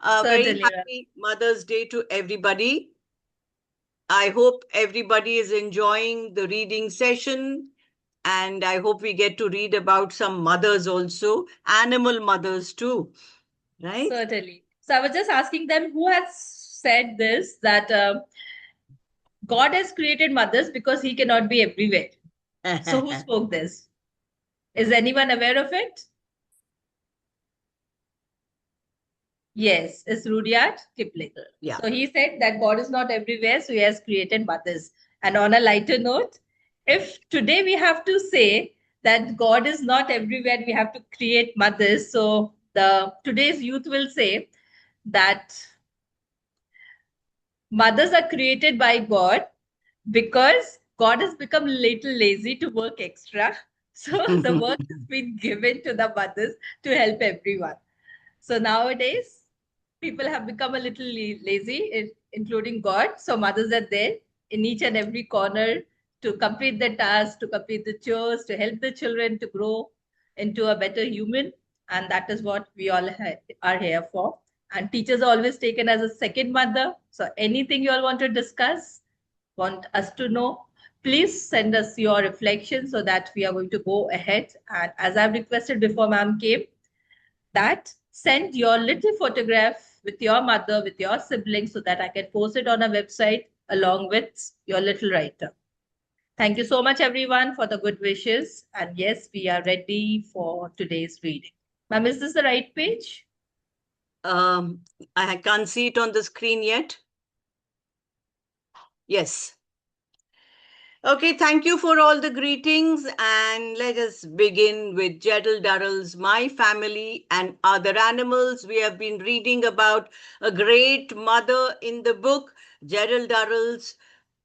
A very Certainly. happy Mother's Day to everybody. I hope everybody is enjoying the reading session, and I hope we get to read about some mothers also, animal mothers too, right? Certainly. So I was just asking them who has said this that God has created mothers because he cannot be everywhere. So who spoke this? Is anyone aware of it? Yes, it's Rudyard Kipling. Yeah. So he said that God is not everywhere, so he has created mothers. And on a lighter note, if today we have to say that God is not everywhere, we have to create mothers. So the today's youth will say that mothers are created by God because God has become a little lazy to work extra. So the work has been given to the mothers to help everyone. So nowadays, people have become a little lazy, including God. So mothers are there in each and every corner to complete the tasks, to complete the chores, to help the children to grow into a better human. And that is what we all are here for. And teachers are always taken as a second mother. So anything you all want to discuss, want us to know, please send us your reflections so that we are going to go ahead. And as I've requested before ma'am came, that send your little photograph with your mother, with your siblings, so that I can post it on a website along with your little writer. Thank you so much, everyone, for the good wishes. And yes, we are ready for today's reading. Ma'am, is this the right page? Um, I can't see it on the screen yet. Yes. Okay, thank you for all the greetings, and let us begin with Gerald Durrell's My Family and Other Animals. We have been reading about a great mother in the book, Gerald Durrell's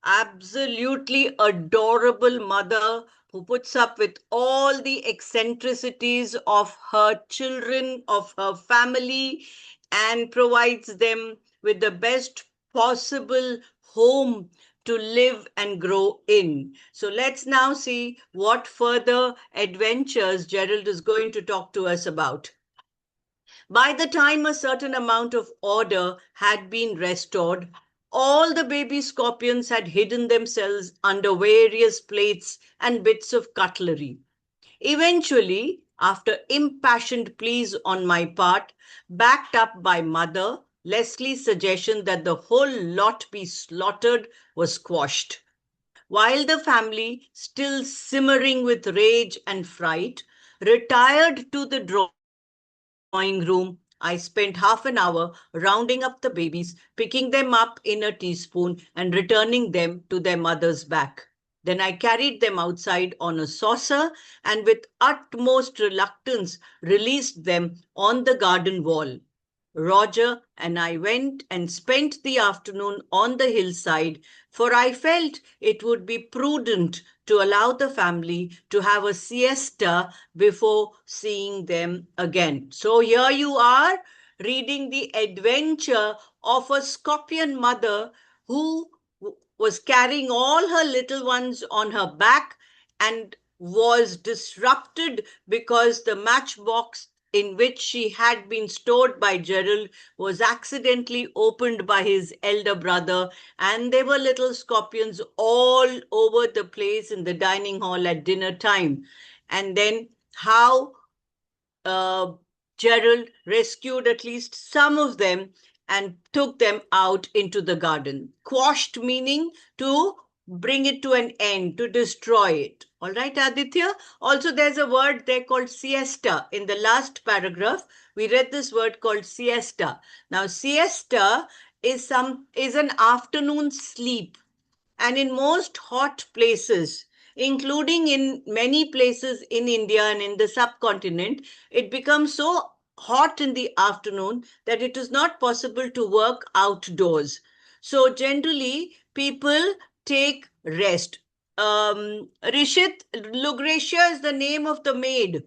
absolutely adorable mother who puts up with all the eccentricities of her children, of her family, and provides them with the best possible home to live and grow in. So let's now see what further adventures Gerald is going to talk to us about. By the time a certain amount of order had been restored, all the baby scorpions had hidden themselves under various plates and bits of cutlery. Eventually, after impassioned pleas on my part, backed up by Mother, Leslie's suggestion that the whole lot be slaughtered was quashed. While the family, still simmering with rage and fright, retired to the drawing room, I spent half an hour rounding up the babies, picking them up in a teaspoon, and returning them to their mother's back. Then I carried them outside on a saucer and with utmost reluctance released them on the garden wall. Roger and I went and spent the afternoon on the hillside, for I felt it would be prudent to allow the family to have a siesta before seeing them again. So here you are reading the adventure of a scorpion mother who was carrying all her little ones on her back and was disrupted because the matchbox in which she had been stored by Gerald was accidentally opened by his elder brother, and there were little scorpions all over the place in the dining hall at dinner time. And then how uh, Gerald rescued at least some of them and took them out into the garden. Quashed meaning to bring it to an end, to destroy it. All right, Aditya? Also, there's a word there called siesta. In the last paragraph, we read this word called siesta. Now, siesta is an afternoon sleep. And in most hot places, including in many places in India and in the subcontinent, it becomes so hot in the afternoon that it is not possible to work outdoors. So generally, people take rest. Rishit, Lucretia is the name of the maid,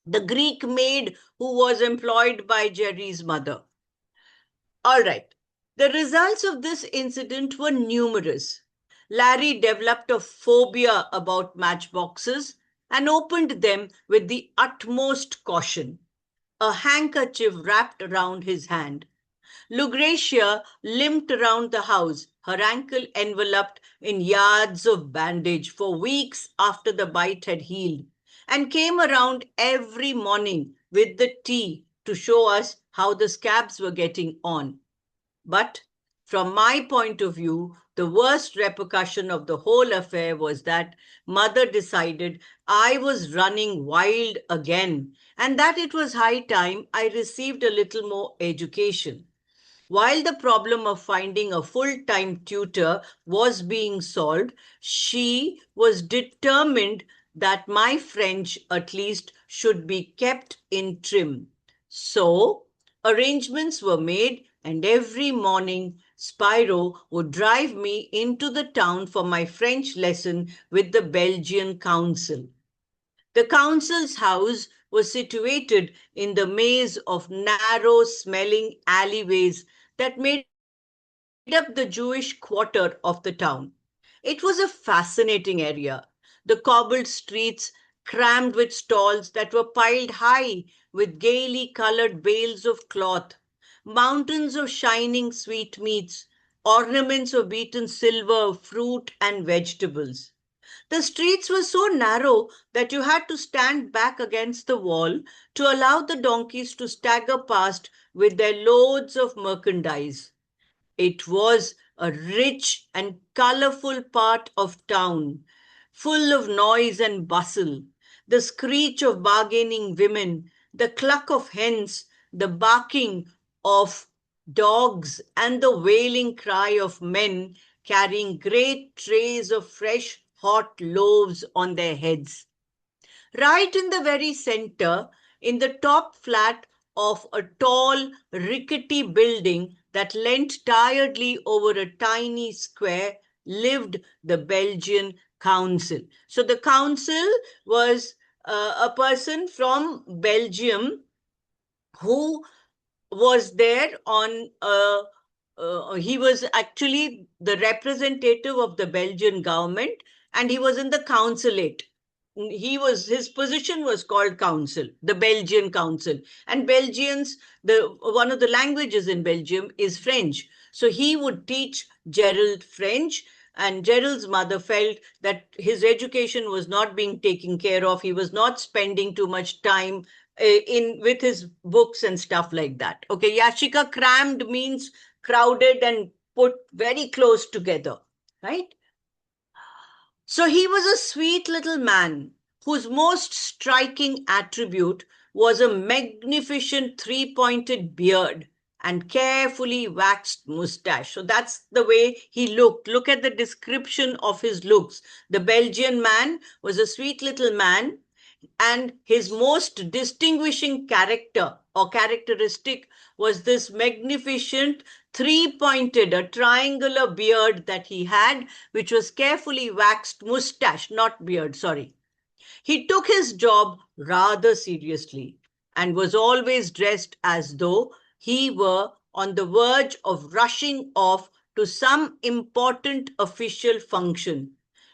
the Greek maid who was employed by Jerry's mother. All right. The results of this incident were numerous. Larry developed a phobia about matchboxes and opened them with the utmost caution. a handkerchief wrapped around his hand. Lucretia limped around the house, her ankle enveloped in yards of bandage for weeks after the bite had healed, and came around every morning with the tea to show us how the scabs were getting on. But from my point of view, the worst repercussion of the whole affair was that mother decided I was running wild again and that it was high time I received a little more education. While the problem of finding a full time tutor was being solved, she was determined that my French, at least, should be kept in trim. So, arrangements were made, and every morning Spyro would drive me into the town for my French lesson with the Belgian Council. The council's house was situated in the maze of narrow smelling alleyways that made up the Jewish quarter of the town. It was a fascinating area. The cobbled streets crammed with stalls that were piled high with gaily colored bales of cloth, mountains of shining sweetmeats, ornaments of beaten silver, fruit, and vegetables. The streets were so narrow that you had to stand back against the wall to allow the donkeys to stagger past with their loads of merchandise. It was a rich and colorful part of town, full of noise and bustle, the screech of bargaining women, the cluck of hens, the barking of dogs, and the wailing cry of men carrying great trays of fresh, hot loaves on their heads. Right in the very center, in the top flat of a tall, rickety building that leant tiredly over a tiny square, lived the Belgian Council. So the council was a person from Belgium who was there on he was actually the representative of the Belgian government, and he was in the consulate. His position was called council, the Belgian council. And Belgians, the one of the languages in Belgium is French. So he would teach Gerald French, and Gerald's mother felt that his education was not being taken care of. He was not spending too much time in with his books and stuff like that. Okay, Yashika, crammed means crowded and put very close together, right? So he was a sweet little man whose most striking attribute was a magnificent three-pointed beard and carefully waxed mustache. So that's the way he looked. Look at the description of his looks. The Belgian man was a sweet little man, and his most distinguishing character or characteristic was this magnificent three-pointed, a triangular beard that he had, which was carefully waxed mustache, not beard, sorry. He took his job rather seriously and was always dressed as though he were on the verge of rushing off to some important official function.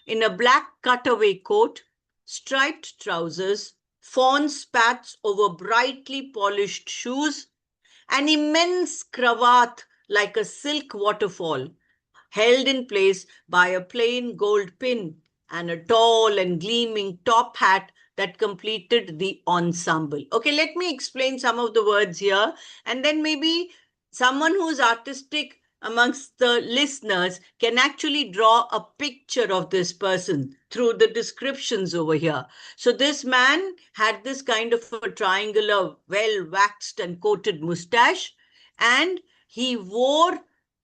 In a black cutaway coat, striped trousers, fawn spats over brightly polished shoes, an immense cravat like a silk waterfall, held in place by a plain gold pin, and a tall and gleaming top hat that completed the ensemble. Okay, let me explain some of the words here, and then maybe someone who's artistic amongst the listeners can actually draw a picture of this person through the descriptions over here. So this man had this kind of a triangular, well waxed and coated mustache, and he wore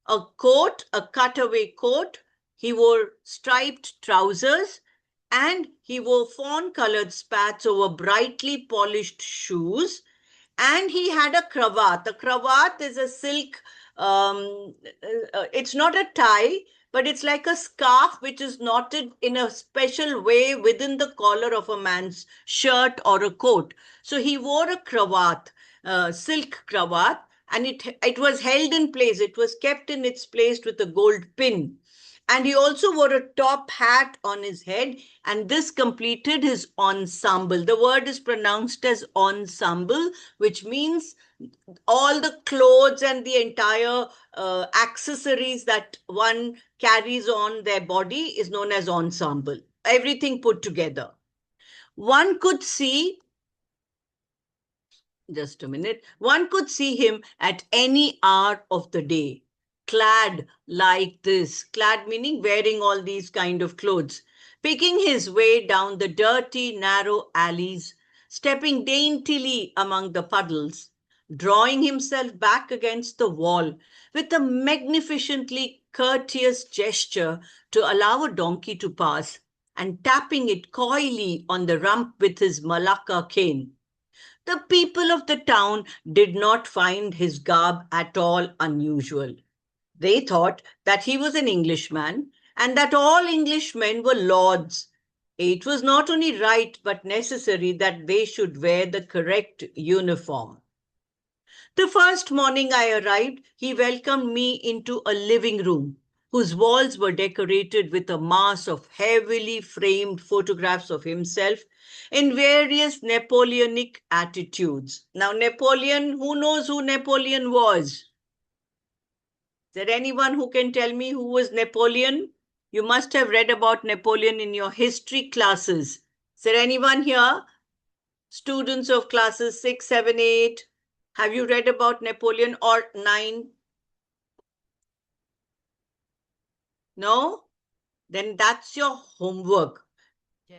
a coat, a cutaway coat. He wore striped trousers, and he wore fawn colored spats over brightly polished shoes. And he had a cravat. A cravat is a silk, it's not a tie, but it's like a scarf which is knotted in a special way within the collar of a man's shirt or a coat. So he wore a cravat, silk cravat, and it was held in place. It was kept in its place with a gold pin. And he also wore a top hat on his head, and this completed his ensemble. The word is pronounced as ensemble, which means all the clothes and the entire accessories that one carries on their body is known as ensemble. Everything put together. One could see, just a minute, one could see him at any hour of the day, clad like this, clad meaning wearing all these kind of clothes, picking his way down the dirty, narrow alleys, stepping daintily among the puddles, drawing himself back against the wall with a magnificently courteous gesture to allow a donkey to pass, and tapping it coyly on the rump with his malacca cane. The people of the town did not find his garb at all unusual. They thought that he was an Englishman and that all Englishmen were lords. It was not only right but necessary that they should wear the correct uniform. The first morning I arrived, he welcomed me into a living room whose walls were decorated with a mass of heavily framed photographs of himself in various Napoleonic attitudes. Now, Napoleon, who knows who Napoleon was? Is there anyone who can tell me who was Napoleon? You must have read about Napoleon in your history classes. Is there anyone here? Students of classes 6, 7, 8. Have you read about Napoleon or 9? No? Then that's your homework.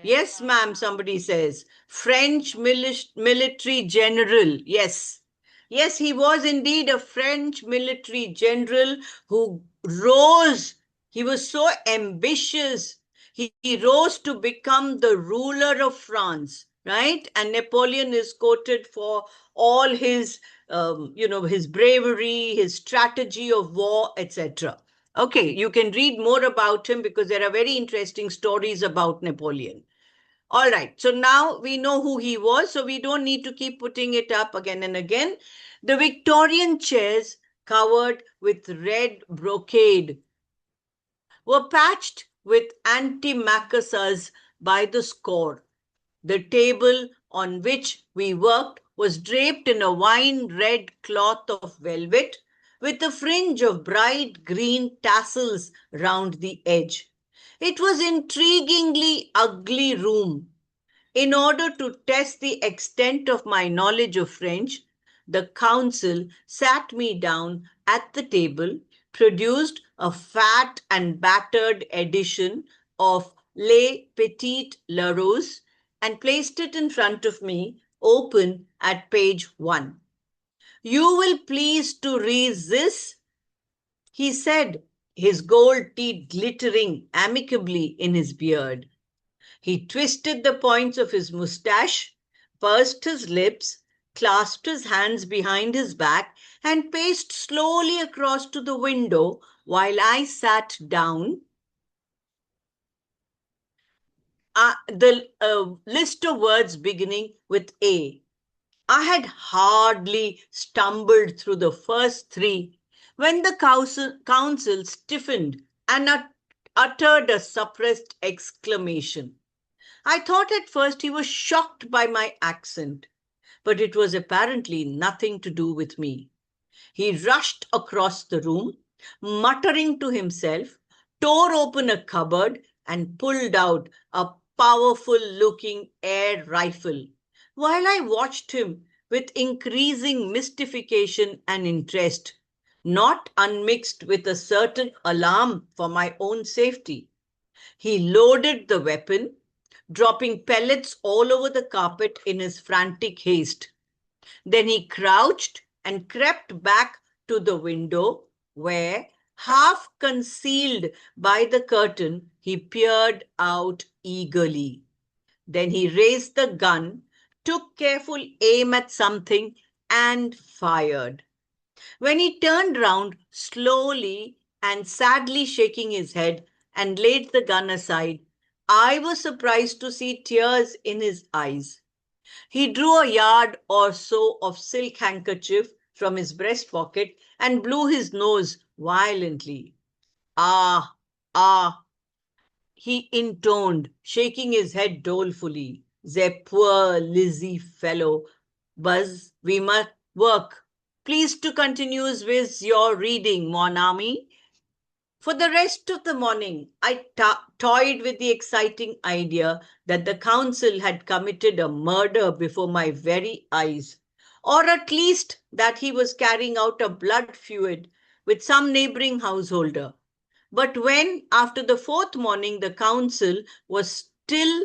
Yes, ma'am, somebody says. French military general. Yes. Yes, he was indeed a French military general who rose. He was so ambitious. He rose to become the ruler of France, right? And Napoleon is quoted for all his, his bravery, his strategy of war, etc. Okay, you can read more about him because there are very interesting stories about Napoleon. All right, so now we know who he was, so we don't need to keep putting it up again and again. The Victorian chairs covered with red brocade were patched with antimacassars by the score. The table on which we worked was draped in a wine red cloth of velvet with a fringe of bright green tassels round the edge. It was intriguingly ugly room. In order to test the extent of my knowledge of French, the council sat me down at the table, produced a fat and battered edition of Les Petites Larose, and placed it in front of me, open at page 1. You will please to read this, he said, his gold teeth glittering amicably in his beard. He twisted the points of his mustache, pursed his lips, clasped his hands behind his back, and paced slowly across to the window while I sat down. The list of words beginning with A. I had hardly stumbled through the first three when the council stiffened and uttered a suppressed exclamation. I thought at first he was shocked by my accent, but it was apparently nothing to do with me. He rushed across the room, muttering to himself, tore open a cupboard, and pulled out a powerful looking air rifle, while I watched him with increasing mystification and interest, not unmixed with a certain alarm for my own safety. He loaded the weapon, dropping pellets all over the carpet in his frantic haste. Then he crouched and crept back to the window where, half concealed by the curtain, he peered out eagerly. Then he raised the gun, took careful aim at something, and fired. When he turned round slowly and sadly shaking his head and laid the gun aside, I was surprised to see tears in his eyes. He drew a yard or so of silk handkerchief from his breast pocket and blew his nose violently. Ah, Ah, he intoned, shaking his head dolefully. The poor lazy fellow. Buzz, we must work. Please to continue with your reading, mon ami. For the rest of the morning, I toyed with the exciting idea that the council had committed a murder before my very eyes, or at least that he was carrying out a blood feud with some neighboring householder. But when, after the fourth morning, the council was still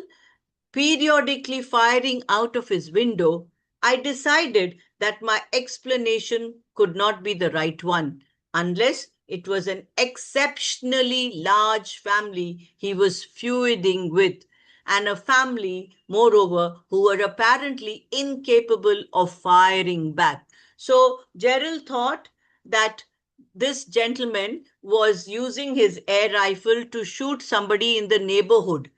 periodically firing out of his window, I decided that my explanation could not be the right one unless it was an exceptionally large family he was feuding with, and a family, moreover, who were apparently incapable of firing back. So Gerald thought that this gentleman was using his air rifle to shoot somebody in the neighborhood,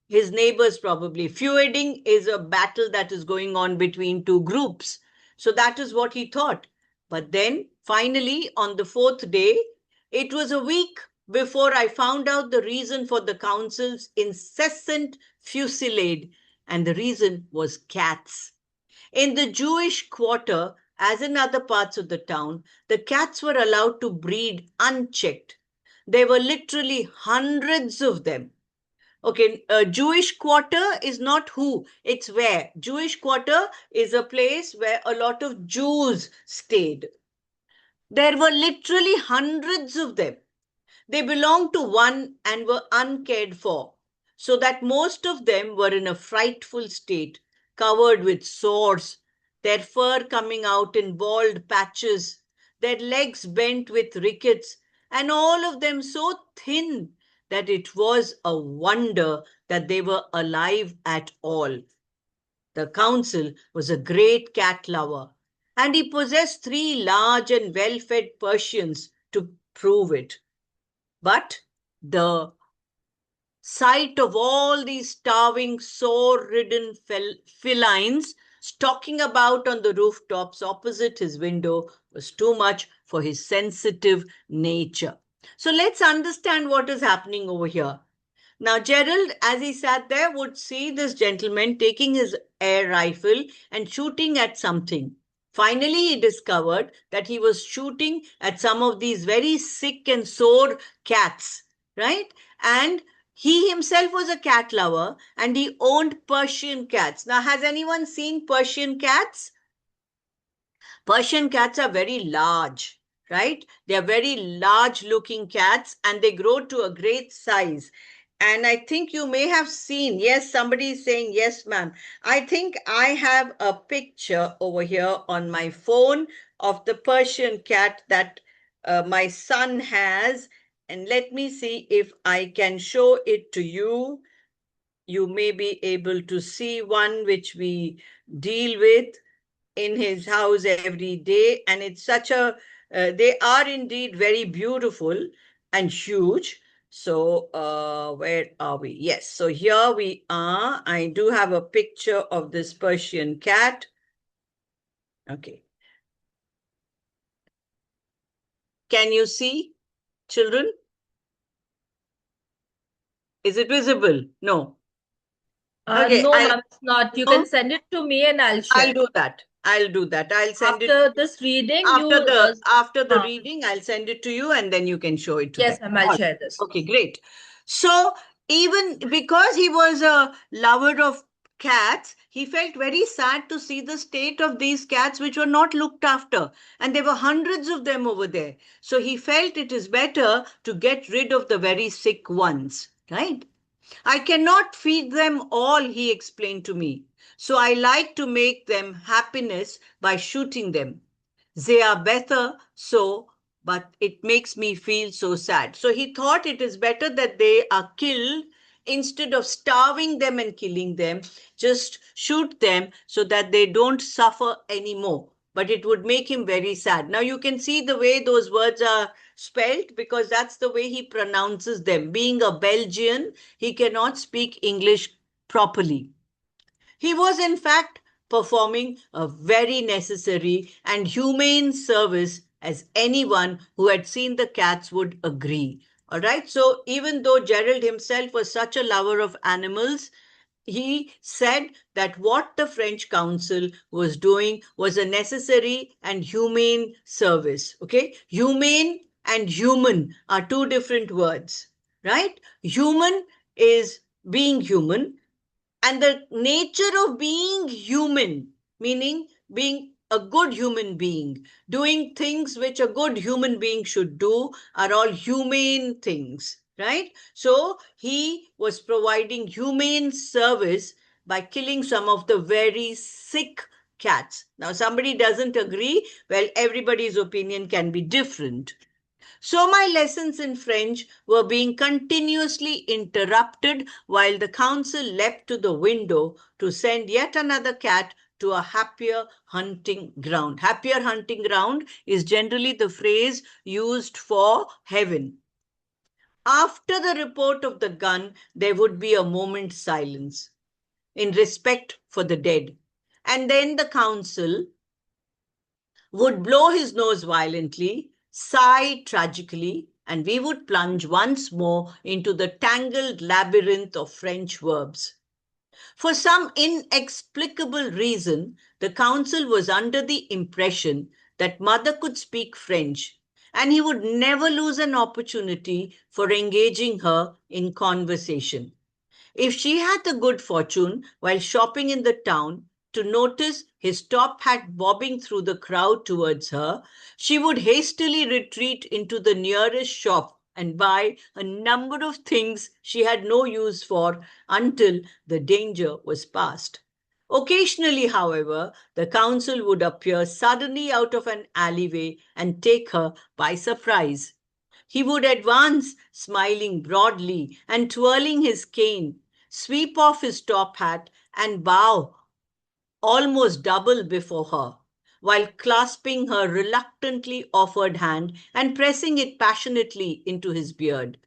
his neighbors probably. Feuding is a battle that is going on between two groups. So that is what he thought. But then, finally, on the fourth day, it was a week before I found out the reason for the council's incessant fusillade, and the reason was cats. In the Jewish quarter, as in other parts of the town, the cats were allowed to breed unchecked. There were literally hundreds of them. Okay, Jewish quarter is not who, it's where. Jewish quarter is a place where a lot of Jews stayed. There were literally hundreds of them. They belonged to one and were uncared for, so that most of them were in a frightful state, covered with sores, their fur coming out in bald patches, their legs bent with rickets, and all of them so thin that it was a wonder that they were alive at all. The council was a great cat lover, and he possessed three large and well fed Persians to prove it. But the sight of all these starving, sore-ridden felines stalking about on the rooftops opposite his window was too much for his sensitive nature. So let's understand what is happening over here. Now, Gerald, as he sat there, would see this gentleman taking his air rifle and shooting at something. Finally, he discovered that he was shooting at some of these very sick and sore cats, right? And he himself was a cat lover and he owned Persian cats. Now, has anyone seen Persian cats? Persian cats are very large, right? They are very large looking cats and they grow to a great size. And I think you may have seen, yes, somebody is saying, yes, ma'am. I think I have a picture over here on my phone of the Persian cat that my son has. And let me see if I can show it to you. You may be able to see one which we deal with in his house every day. And it's such a, they are indeed very beautiful and huge. So where are we? Yes, so here we are. I do have a picture of this Persian cat. Okay. Can you see, children? Is it visible? No. Okay, No, ma'am, it's not. You can no, send it to me and I'll I'll share. do that. I'll do that. I'll send it After this reading, you, after the uh, reading. I'll send it to you, and then you can show it to yes, them. ma'am, I'll All share right. this. Okay, great. So even because he was a lover of cats, he felt very sad to see the state of these cats which were not looked after, and there were hundreds of them over there. So he felt it is better to get rid of the very sick ones, right? I cannot feed them all, he explained to me. So I like to make them happiness by shooting them. They are better so, but it makes me feel so sad. So he thought it is better that they are killed instead of starving them and killing them. Just shoot them so that they don't suffer anymore. But it would make him very sad. Now you can see the way those words are spelled because that's the way he pronounces them. Being a Belgian, he cannot speak English properly. He was, in fact, performing a very necessary and humane service, as anyone who had seen the cats would agree. All right. So even though Gerald himself was such a lover of animals, he said that what the French Council was doing was a necessary and humane service. Okay. Humane and human are two different words, right? Human is being human, and the nature of being human, meaning being a good human being, doing things which a good human being should do, are all humane things, right? So he was providing humane service by killing some of the very sick cats. Now, somebody doesn't agree. Well, everybody's opinion can be different. So my lessons in French were being continuously interrupted while the council leapt to the window to send yet another cat to a happier hunting ground. Happier hunting ground is generally the phrase used for heaven. After the report of the gun, there would be a moment's silence in respect for the dead. And then the council would blow his nose violently, sigh tragically, and we would plunge once more into the tangled labyrinth of French verbs. For some inexplicable reason, the council was under the impression that mother could speak French, and he would never lose an opportunity for engaging her in conversation. If she had the good fortune, while shopping in the town, to notice his top hat bobbing through the crowd towards her, she would hastily retreat into the nearest shop and buy a number of things she had no use for until the danger was past. Occasionally, however, the council would appear suddenly out of an alleyway and take her by surprise. He would advance, smiling broadly and twirling his cane, sweep off his top hat, and bow almost double before her, while clasping her reluctantly offered hand and pressing it passionately into his beard.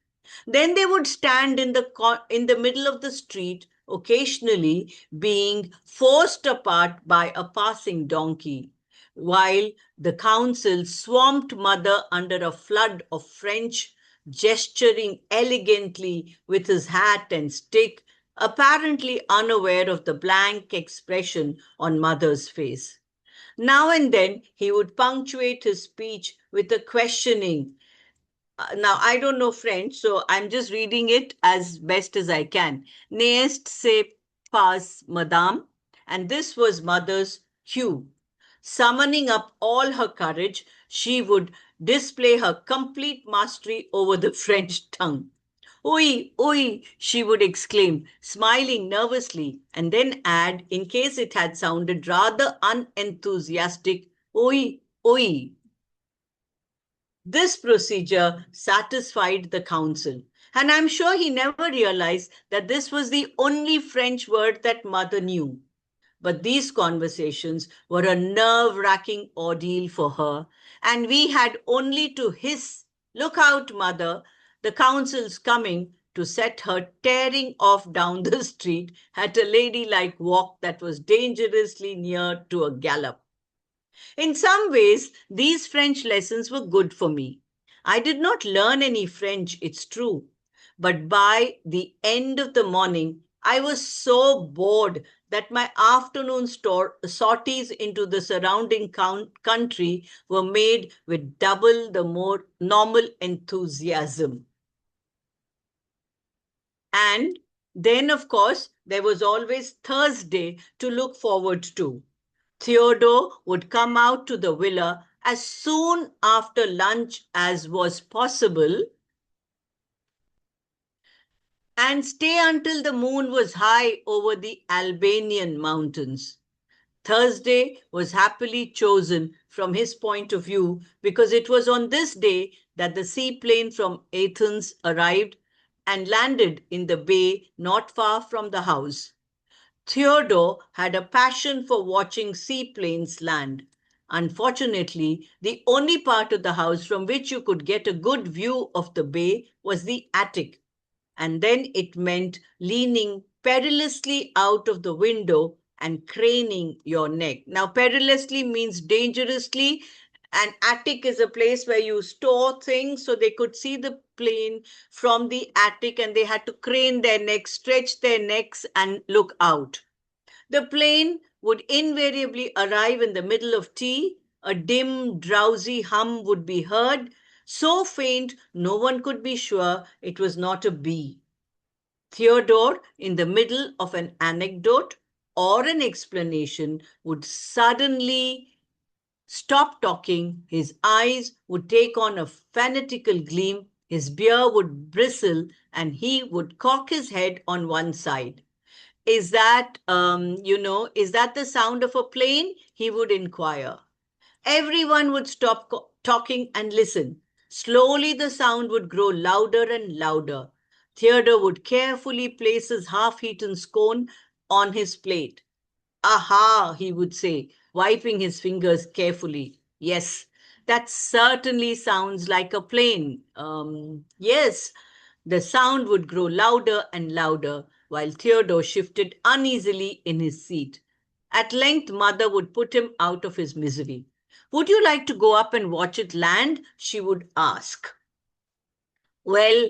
Then they would stand in the middle of the street, occasionally being forced apart by a passing donkey, while the council swamped mother under a flood of French, gesturing elegantly with his hat and stick, apparently unaware of the blank expression on mother's face. Now and then he would punctuate his speech with a questioning. Now, I don't know French, so I'm just reading it as best as I can. N'est ce pas, madame? And this was mother's cue. Summoning up all her courage, she would display her complete mastery over the French tongue. "Oui, oui," she would exclaim, smiling nervously, and then add, in case it had sounded rather unenthusiastic, "Oui, oui." This procedure satisfied the council, and I'm sure he never realized that this was the only French word that mother knew. But these conversations were a nerve-wracking ordeal for her, and we had only to hiss, "Look out, mother, the council's coming," to set her tearing off down the street at a ladylike walk that was dangerously near to a gallop. In some ways, these French lessons were good for me. I did not learn any French, it's true, but by the end of the morning, I was so bored that my afternoon sorties into the surrounding country were made with double the more normal enthusiasm. And then, of course, there was always Thursday to look forward to. Theodore would come out to the villa as soon after lunch as was possible and stay until the moon was high over the Albanian mountains. Thursday was happily chosen from his point of view because it was on this day that the seaplane from Athens arrived and landed in the bay not far from the house. Theodore had a passion for watching seaplanes land. Unfortunately, the only part of the house from which you could get a good view of the bay was the attic, and then it meant leaning perilously out of the window and craning your neck. Now, perilously means dangerously, An attic is a place where you store things, so they could see the plane from the attic and they had to crane their necks, stretch their necks, and look out. The plane would invariably arrive in the middle of tea. A dim, drowsy hum would be heard, so faint no one could be sure it was not a bee. Theodore, in the middle of an anecdote or an explanation, would suddenly stop talking, his eyes would take on a fanatical gleam, his beard would bristle, and he would cock his head on one side. Is that the sound of a plane? He would inquire. Everyone would stop talking and listen. Slowly, the sound would grow louder and louder. Theodore would carefully place his half eaten scone on his plate. Aha, he would say, wiping his fingers carefully. Yes, that certainly sounds like a plane. Yes, the sound would grow louder and louder while Theodore shifted uneasily in his seat. At length, Mother would put him out of his misery. Would you like to go up and watch it land? She would ask. Well,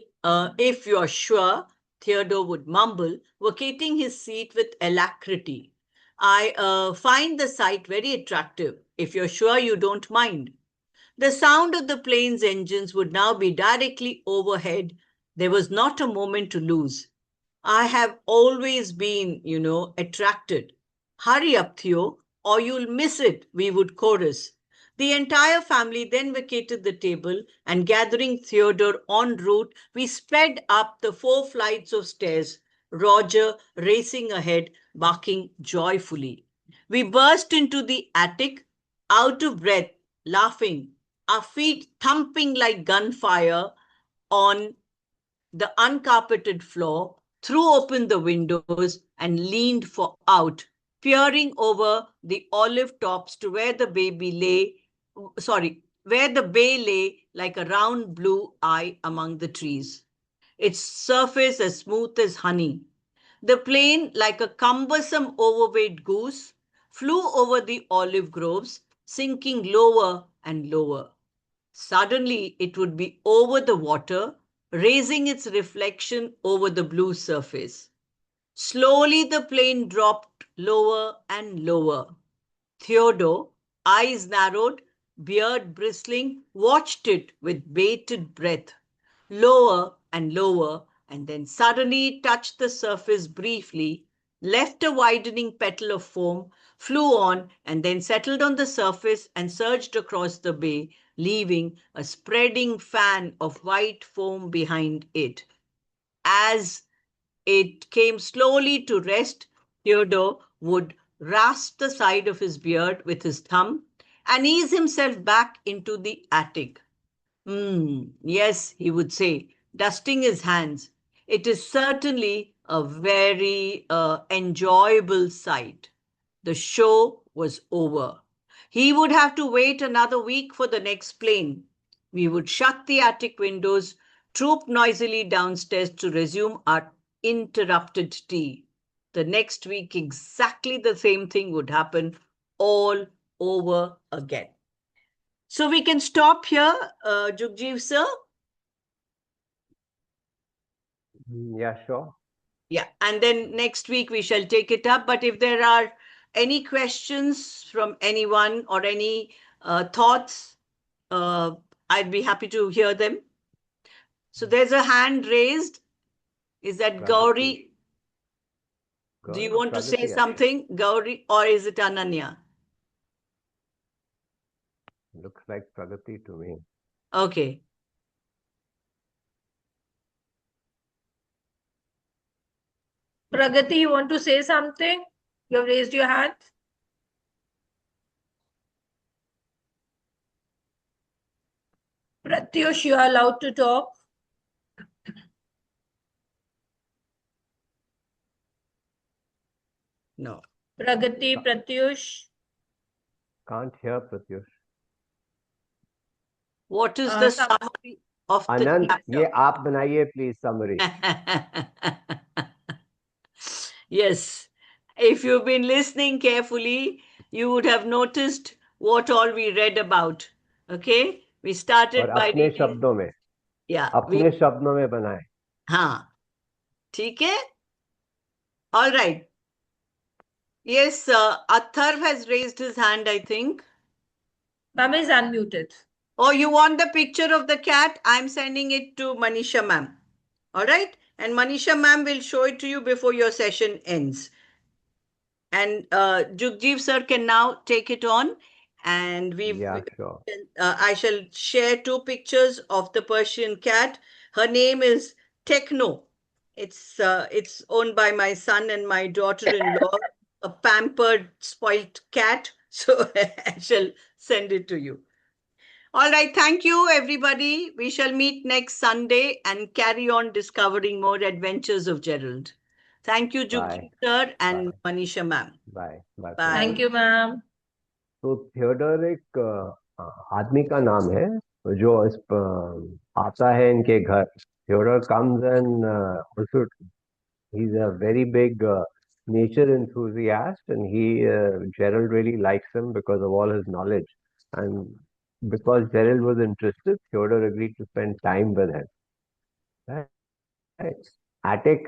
if you're sure, Theodore would mumble, vacating his seat with alacrity. I find the sight very attractive, if you're sure you don't mind. The sound of the plane's engines would now be directly overhead. There was not a moment to lose. I have always been, attracted. Hurry up, Theo, or you'll miss it, we would chorus. The entire family then vacated the table, and gathering Theodore en route, we sped up the 4 flights of stairs, Roger racing ahead, barking joyfully. We burst into the attic, out of breath, laughing, our feet thumping like gunfire on the uncarpeted floor, threw open the windows, and leaned out, peering over the olive tops to where the bay lay like a round blue eye among the trees, its surface as smooth as honey. The plane, like a cumbersome overweight goose, flew over the olive groves, sinking lower and lower. Suddenly, it would be over the water, raising its reflection over the blue surface. Slowly, the plane dropped lower and lower. Theodore, eyes narrowed, beard bristling, watched it with bated breath. Lower and lower, and then suddenly touched the surface briefly, left a widening petal of foam, flew on, and then settled on the surface and surged across the bay, leaving a spreading fan of white foam behind it. As it came slowly to rest, Theodore would rasp the side of his beard with his thumb and ease himself back into the attic. Yes, he would say, dusting his hands. It is certainly a very enjoyable sight. The show was over. He would have to wait another week for the next plane. We would shut the attic windows, troop noisily downstairs to resume our interrupted tea. The next week, exactly the same thing would happen all over again. So we can stop here, Jugjiv sir. Yeah, sure. Yeah, and then next week we shall take it up. But if there are any questions from anyone or any thoughts, I'd be happy to hear them. So there's a hand raised. Is that Gauri? Do you want to say something, Gauri, or is it Ananya? Looks like Pragati to me. Okay. Pragati, you want to say something? You have raised your hand. Pratyush, you are allowed to talk. No. Pragati, Pratyush. Can't hear Pratyush. What is the summary of the Anand, chapter? ये आप बनाइए please summary. Yes. If you've been listening carefully, you would have noticed what all we read about. Okay, we और started by अपने reading. शब्दों में Yeah, अपने शब्दों में बनाए. हाँ, ठीक है. All right. Yes, Atharv has raised his hand, I think. Mama is unmuted. Oh, you want the picture of the cat? I'm sending it to Manisha ma'am. All right? And Manisha ma'am will show it to you before your session ends. And Jugjiv sir can now take it on. And Yeah, sure. I shall share two pictures of the Persian cat. Her name is Techno. It's owned by my son and my daughter-in-law, a pampered, spoilt cat. So I shall send it to you. All right. Thank you, everybody. We shall meet next Sunday and carry on discovering more adventures of Gerald. Thank you, Jugjiv Bye. sir and Bye. Manisha ma'am. Bye. Bye. Bye. Thank you, ma'am. तो Theodore एक आदमी का नाम है जो आता है इनके घर. Theodore comes and also he's a very big nature enthusiast, and Gerald really likes him because of all his knowledge, and because Gerald was interested, Theodore agreed to spend time with him. Right? Attic,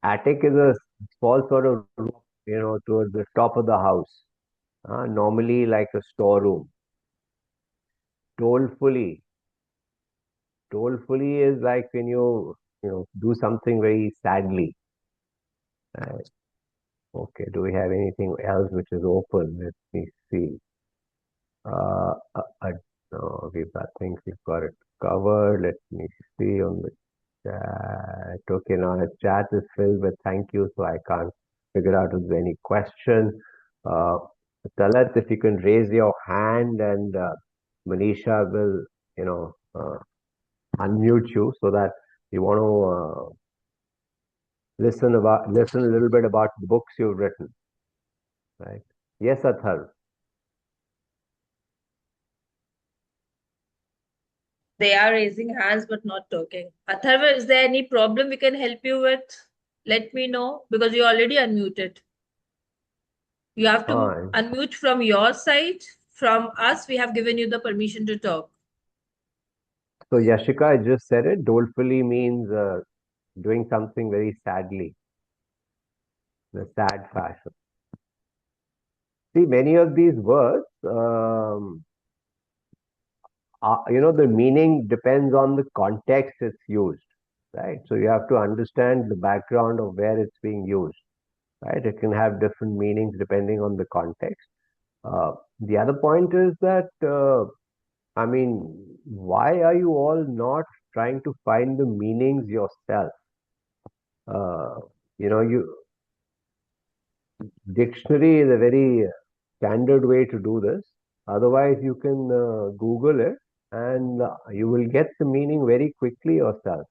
attic is a small sort of room, towards the top of the house. Normally like a storeroom. Dolefully. Dolefully is like when do something very sadly. Right? Okay, do we have anything else which is open? Let me see. Uh, uh, uh, no, I think we've got it covered. Let me see on the chat. Okay, now the chat is filled with thank you, so I can't figure out if there's any question. Talat, if you can raise your hand, and Manisha will, unmute you so that you want to listen a little bit about the books you've written. Right? Yes, Athar. They are raising hands but not talking. Atharva, is there any problem we can help you with? Let me know because you already unmuted. You have to unmute from your side. From us, we have given you the permission to talk. So Yashika just said it. Dolefully means doing something very sadly, in a sad fashion. See, many of these words, the meaning depends on the context it's used, right? So you have to understand the background of where it's being used, right? It can have different meanings depending on the context. The other point is that, why are you all not trying to find the meanings yourself? Uh, dictionary is a very standard way to do this. Otherwise, you can Google it, and you will get the meaning very quickly yourself.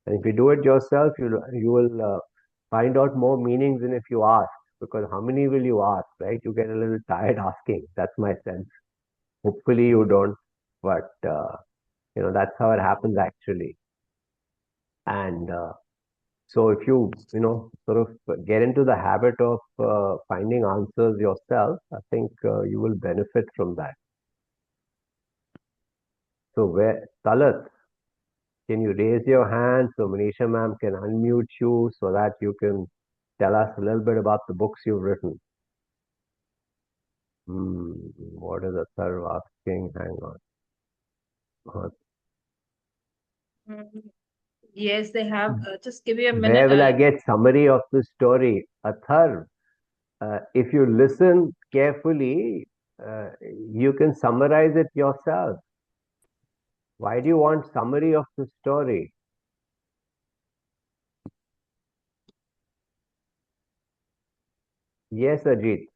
And if you do it yourself, you will find out more meanings than if you ask. Because how many will you ask, right? You get a little tired asking. That's my sense. Hopefully you don't, but that's how it happens actually. And so if you sort of get into the habit of finding answers yourself, I think you will benefit from that. So where Talat, can you raise your hand so Manisha ma'am can unmute you so that you can tell us a little bit about the books you've written? What is the third asking? Hang on. Yes, they have. Just give me a minute. Where will I get summary of the story? Athar, if you listen carefully, you can summarize it yourself. Why do you want summary of the story? Yes, Ajit.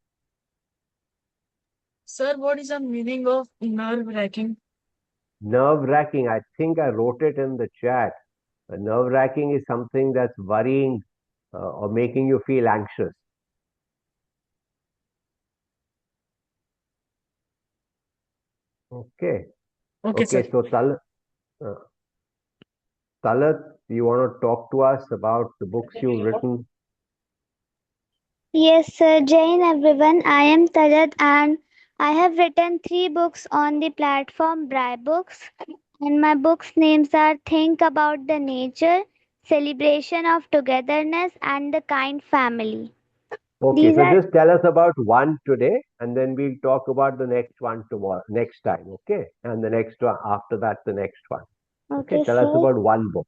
Sir, what is the meaning of nerve-wracking? Nerve-wracking. I think I wrote it in the chat. Nerve-wracking is something that's worrying or making you feel anxious. Okay. Okay, sir. So Talat, you want to talk to us about the books you've written? Yes, sir. Jain everyone. I am Talat and I have written 3 books on the platform Brybooks, and my books' names are Think About the Nature, Celebration of Togetherness, and The Kind Family. Okay, These so are just tell us about one today, and then we'll talk about the next one tomorrow, next time, okay? And the next one after that, the next one. Okay, okay, tell us sir. about one book.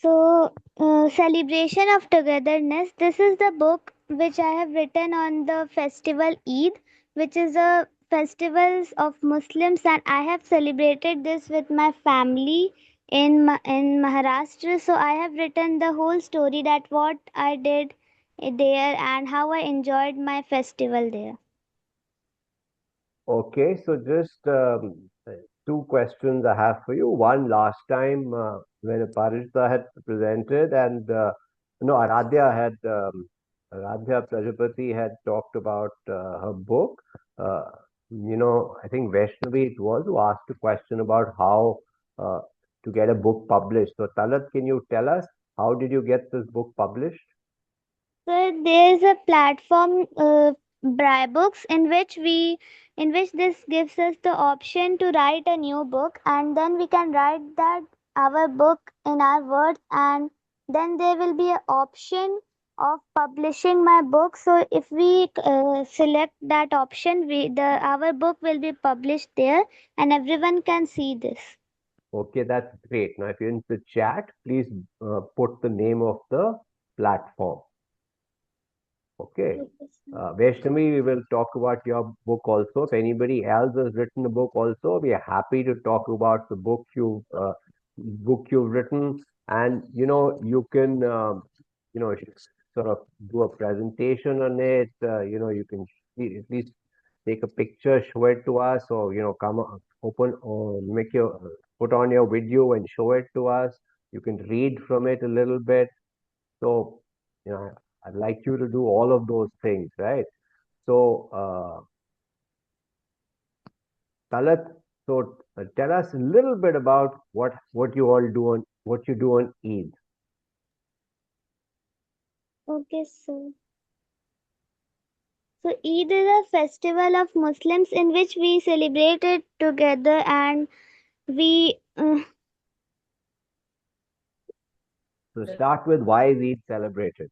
So, Celebration of Togetherness. This is the book which I have written on the festival Eid, which is a festival of Muslims, and I have celebrated this with my family in Maharashtra. So I have written the whole story that what I did there and how I enjoyed my festival there. Okay, so just two questions I have for you. One, last time when Parishta had presented, and no, Aradhya Prajapati had talked about her book. Uh, I think Vaishnavi it was who asked a question about how uh, to get a book published. So, Talat, can you tell us how did you get this book published? So there is a platform, Brybooks, in which this gives us the option to write a new book, and then we can write that our book in our words, and then there will be an option of publishing my book. So if we select that option, our book will be published there, and everyone can see this. Okay, that's great. Now, if you're in the chat, please put the name of the platform. Okay. Vaishnavi, we will talk about your book also. If anybody else has written a book also, we are happy to talk about the book you've written, and you can sort of do a presentation on it. You can at least take a picture, show it to us, or come open or make your put on your video and show it to us. You can read from it a little bit. So, I'd like you to do all of those things, right? So, Talat, tell us a little bit about what you all do on what you do on Eid. Okay, so Eid is a festival of Muslims in which we celebrate it together, and we So, start with why is Eid celebrated?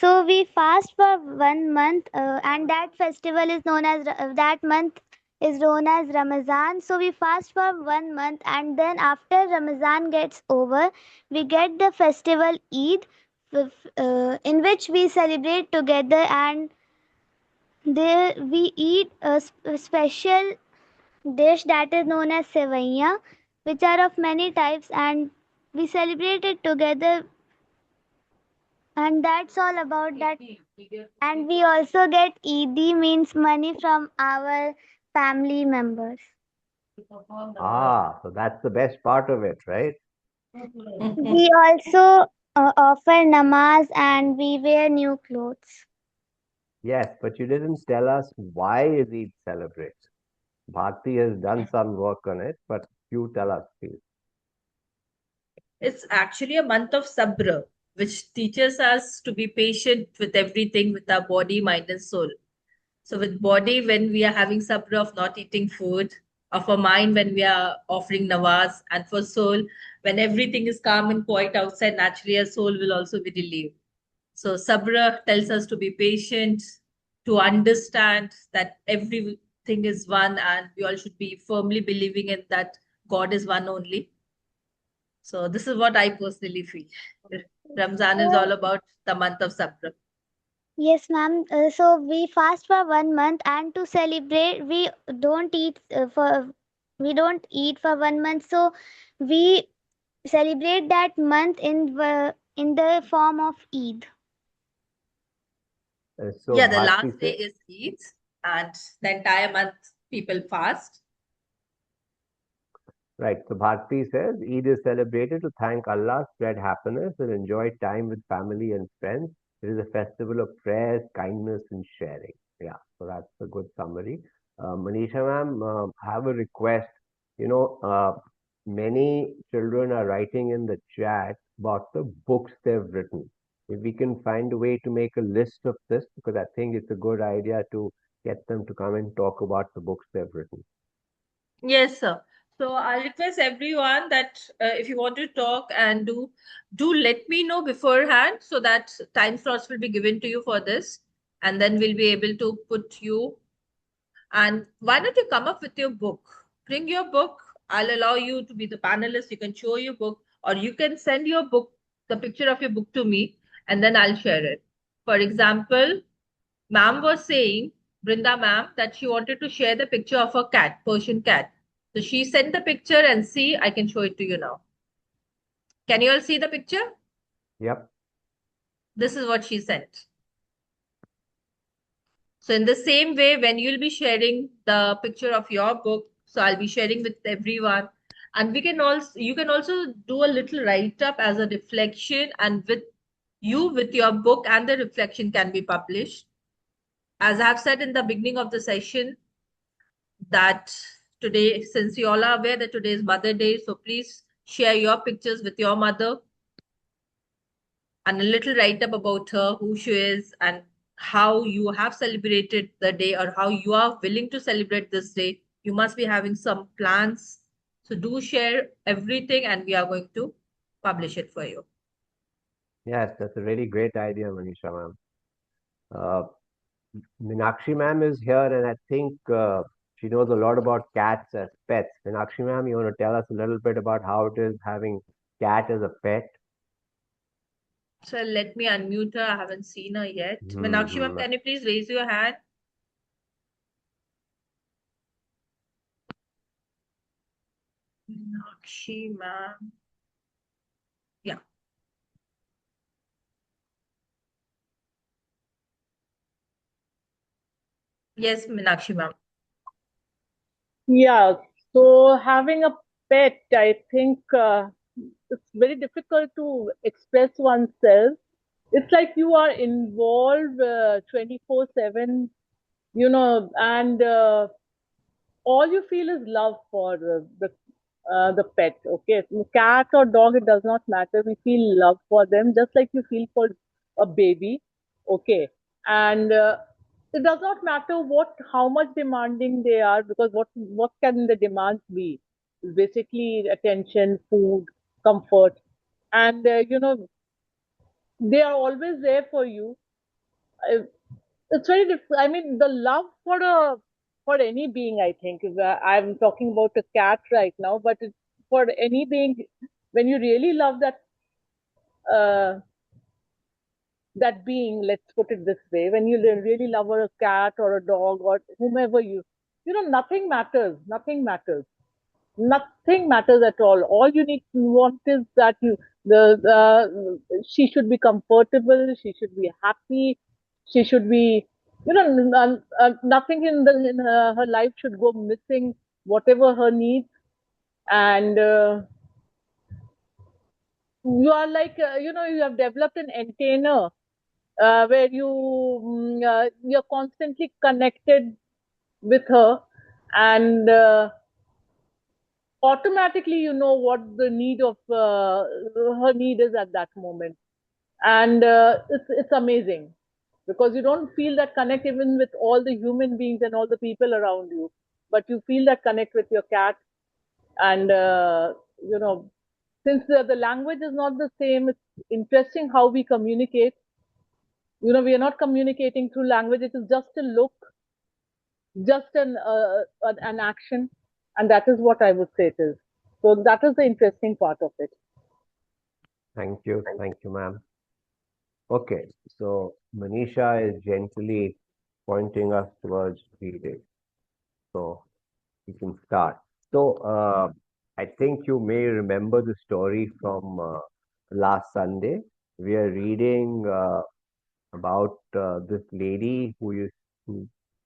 so we fast for 1 month, and that festival is known as that month is known as Ramazan. So we fast for 1 month, and then after Ramazan gets over, we get the festival Eid, in which we celebrate together, and there we eat a special dish that is known as sevaiya, which are of many types, and we celebrate it together, and that's all about that. And we also get Eid, means money from our family members. Ah, so that's the best part of it, right? We also offer namaz and we wear new clothes. Yes, but you didn't tell us why is Eid celebrated. Bharti has done some work on it, but you tell us, please. It's actually a month of sabra, which teaches us to be patient with everything, with our body, mind, and soul. So, with body, when we are having sabra of not eating food, of our mind, when we are offering nawaz, and for soul, when everything is calm and quiet outside, naturally, our soul will also be relieved. So, sabra tells us to be patient, to understand that everything is one, and we all should be firmly believing in that God is one only. So this is what I personally feel. Ramzan is all about the month of Sabra. Yes, ma'am. So we fast for 1 month, and to celebrate, don't eat we don't eat for 1 month. So we celebrate that month in the form of Eid. So Yeah, the Bharti last day said, is Eid, and the entire month people fast. right. So Bharti says Eid is celebrated to thank Allah, spread happiness, and enjoy time with family and friends. It is a festival of prayers, kindness, and sharing. Yeah, so that's a good summary. Manisha ma'am, I have a request. Many children are writing in the chat about the books they've written. if we can find a way to make a list of this, because I think it's a good idea to get them to come and talk about the books they've written. Yes, sir. So I request everyone that if you want to talk and do let me know beforehand so that time slots will be given to you for this, and then we'll be able to put you. And why don't you come up with your book? Bring your book. I'll allow you to be the panelist. You can show your book, or you can send your book, the picture of your book to me, and then I'll share it. For example, ma'am was saying, Brinda ma'am, that she wanted to share the picture of a cat, Persian cat. So she sent the picture and see, I can show it to you now. Can you all see the picture? Yep. This is what she sent. So in the same way, when you'll be sharing the picture of your book, so I'll be sharing with everyone. And we can also, you can also do a little write up as a reflection, and with your book and the reflection can be published. As I've said in the beginning of the session, that today, since you all are aware that today is Mother Day, so please share your pictures with your mother and a little write up about her, who she is, and how you have celebrated the day or how you are willing to celebrate this day. You must be having some plans. So do share everything and we are going to publish it for you. Yes, that's a really great idea, Manisha ma'am. Uh, Minakshi ma'am is here, and I think she knows a lot about cats as pets. Minakshi ma'am, you want to tell us a little bit about how it is having cat as a pet? So let me unmute her. I haven't seen her yet. Minakshi ma'am, Hmm. can you please raise your hand? Minakshi ma'am. Yeah. Yes, Minakshi ma'am. Yeah, so having a pet, I think it's very difficult to express oneself. It's like you are involved 24/7, and all you feel is love for the pet. Okay, cat or dog, it does not matter. We feel love for them, just like you feel for a baby. Okay, and it does not matter how much demanding they are, because what can the demands be? Basically, attention, food, comfort, and they are always there for you. Uh, it's very different. I mean, the love for any being, I think, is I'm talking about a cat right now, but for any being, when you really love uh, that being, let's put it this way, when you really love a cat or a dog or whomever nothing matters. Nothing matters at all. All you need to want is that she should be comfortable, she should be happy, she should be, nothing in her life should go missing, whatever her needs. And you are like, you have developed an antenna where you're constantly connected with her, and automatically you know what the need of her need is at that moment. And it's amazing, because you don't feel that connect even with all the human beings and all the people around you, but you feel that connect with your cat. And you know since the language is not the same, it's interesting how we communicate. We are not communicating through language. It is just a look, just an action, and that is what I would say it is. So that is the interesting part of it. Thank you, ma'am. Okay, so Manisha is gently pointing us towards reading. So we can start. So I think you may remember the story from last Sunday. We are reading about this lady who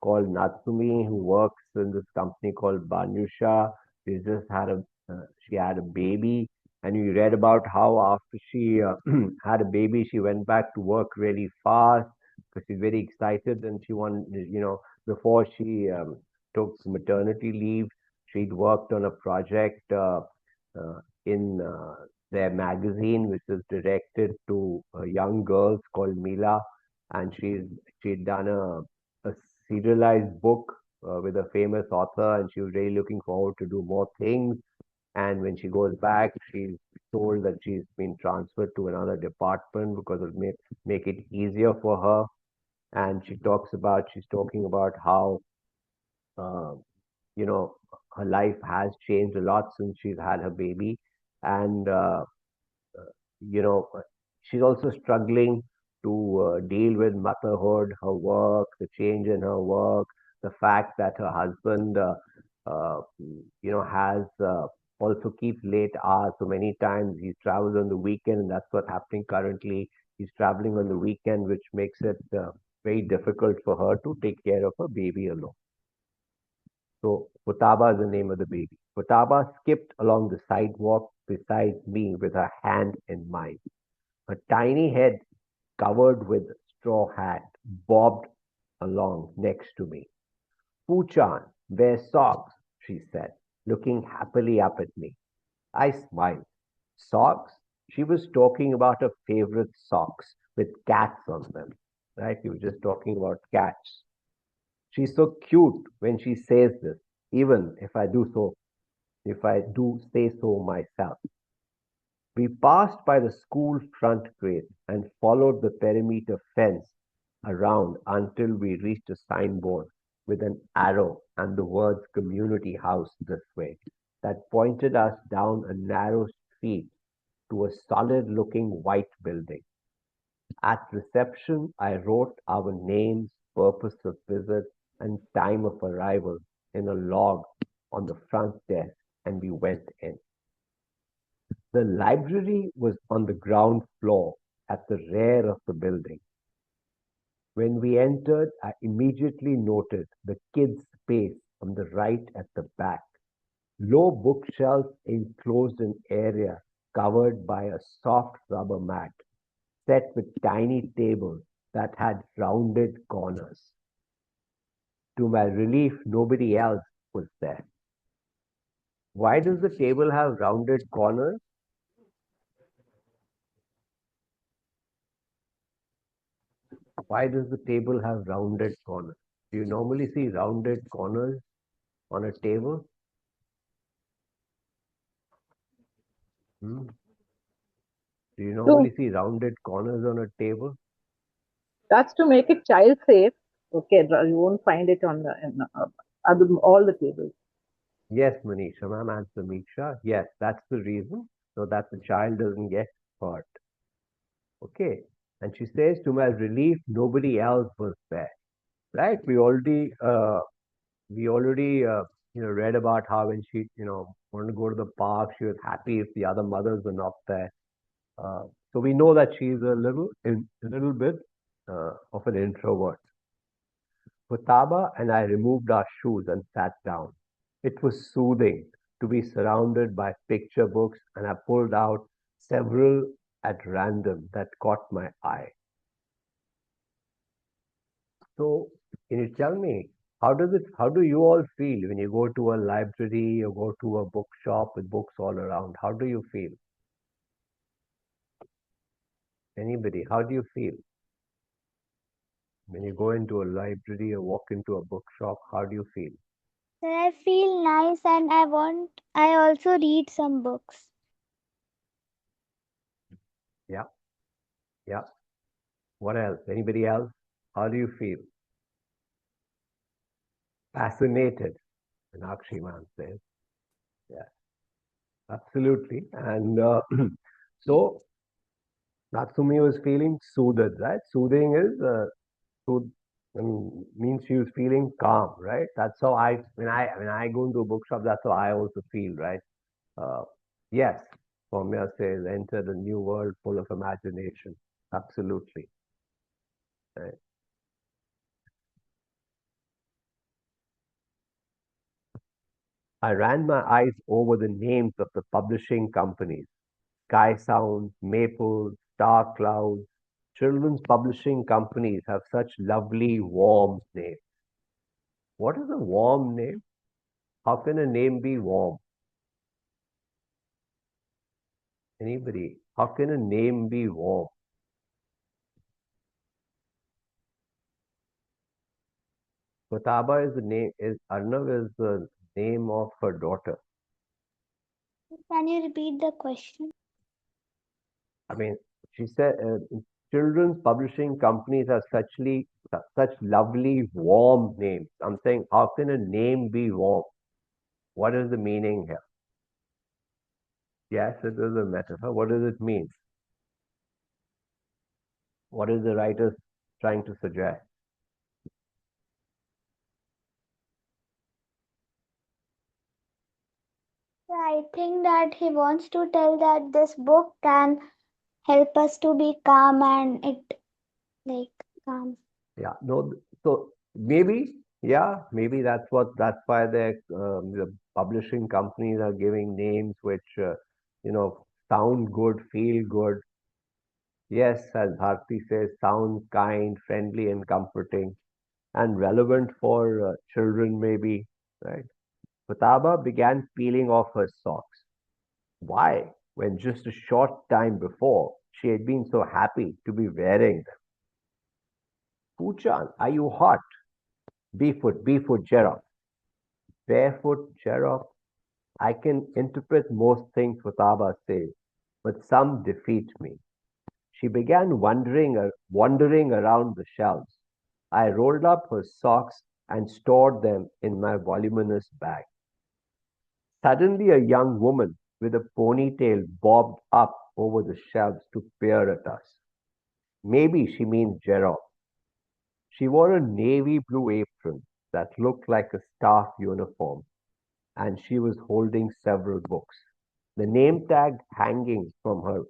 called Natsumi, who works in this company called Banyusha. She had a baby, and we read about how after she had a baby, she went back to work really fast because she's very excited, and she wanted, before she took maternity leave, she'd worked on a project in their magazine, which is directed to young girls called Mila, and she'd done a serialized book with a famous author, and she was really looking forward to do more things. And when she goes back, she's told that she's been transferred to another department because it may make it easier for her. And she's talking about how, uh, her life has changed a lot since she's had her baby. And you know, she's also struggling to deal with motherhood, her work, the change in her work, the fact that her husband, has also keeps late hours. So many times he travels on the weekend, and that's what's happening currently. He's traveling on the weekend, which makes it very difficult for her to take care of her baby alone. So Futaba is the name of the baby. Futaba skipped along the sidewalk beside me with her hand in mine. Her tiny head, covered with straw hat, bobbed along next to me. Poochan, wear socks, she said, looking happily up at me. I smiled. Socks? She was talking about her favorite socks with cats on them. Right? We were just talking about cats. She's so cute when she says this, even if I do say so myself. We passed by the school front gate and followed the perimeter fence around until we reached a signboard with an arrow and the words community house this way that pointed us down a narrow street to a solid looking white building. At reception, I wrote our names, purpose of visit, and time of arrival in a log on the front desk, and we went in. The library was on the ground floor at the rear of the building. When we entered, I immediately noted the kids' space on the right at the back. Low bookshelves enclosed an area covered by a soft rubber mat, set with tiny tables that had rounded corners. To my relief, nobody else was there. Why does the table have rounded corners? Why does the table have rounded corners? Do you normally see rounded corners on a table? Hmm? Do you So normally see rounded corners on a table? that's to make it child safe. Okay, you won't find it on the all the tables. Yes, Manisha, ma'am, answer Meeksha. Yes, that's the reason, so that the child doesn't get hurt. Okay. And she says, to my relief, nobody else was there. Right? We already read about how when she wanted to go to the park, she was happy if the other mothers were not there. So we know that she's a little bit of an introvert. Futaba and I removed our shoes and sat down. It was soothing to be surrounded by picture books, and I pulled out several at random that caught my eye. So, can you tell me how do you all feel when you go to a library or go to a bookshop with books all around? How do you feel? Anybody, how do you feel when you go into a library or walk into a bookshop? How do you feel? Sir, I feel nice and I also read some books. Yeah, yeah. What else? Anybody else? How do you feel? Fascinated, Minakshi man says. Yeah, absolutely. And so Natsumi was feeling soothed, right? Soothing is soothe, means she was feeling calm, right? That's how when I go into a bookshop, that's how I also feel, right? Uh, yes, Soumya says, enter the new world full of imagination. Absolutely. Right. I ran my eyes over the names of the publishing companies. Sky Sound, Maple, Star Clouds. Children's publishing companies have such lovely, warm names. What is a warm name? How can a name be warm? Anybody? How can a name be warm? Fataba is the name, is Arnav is the name of her daughter. Can you repeat the question? I mean, she said children's publishing companies have such lovely, warm names. I'm saying, how can a name be warm? What is the meaning here? Yes, it is a metaphor. What does it mean? What is the writer trying to suggest? I think that he wants to tell that this book can help us to be calm and it like calm. Yeah, no, so maybe, yeah, maybe that's why the publishing companies are giving names which, sound good, feel good. Yes, as Bharti says, sound kind, friendly, and comforting, and relevant for children, maybe, right? Fataba began peeling off her socks. Why? When just a short time before, she had been so happy to be wearing them. Poochan, are you hot? Beefoot, Gerald. Barefoot, Gerald. I can interpret most things Fataba says, but some defeat me. She began wandering around the shelves. I rolled up her socks and stored them in my voluminous bag. Suddenly, a young woman with a ponytail bobbed up over the shelves to peer at us. Maybe she means Gerald. She wore a navy blue apron that looked like a staff uniform, and she was holding several books. The name tag hanging from her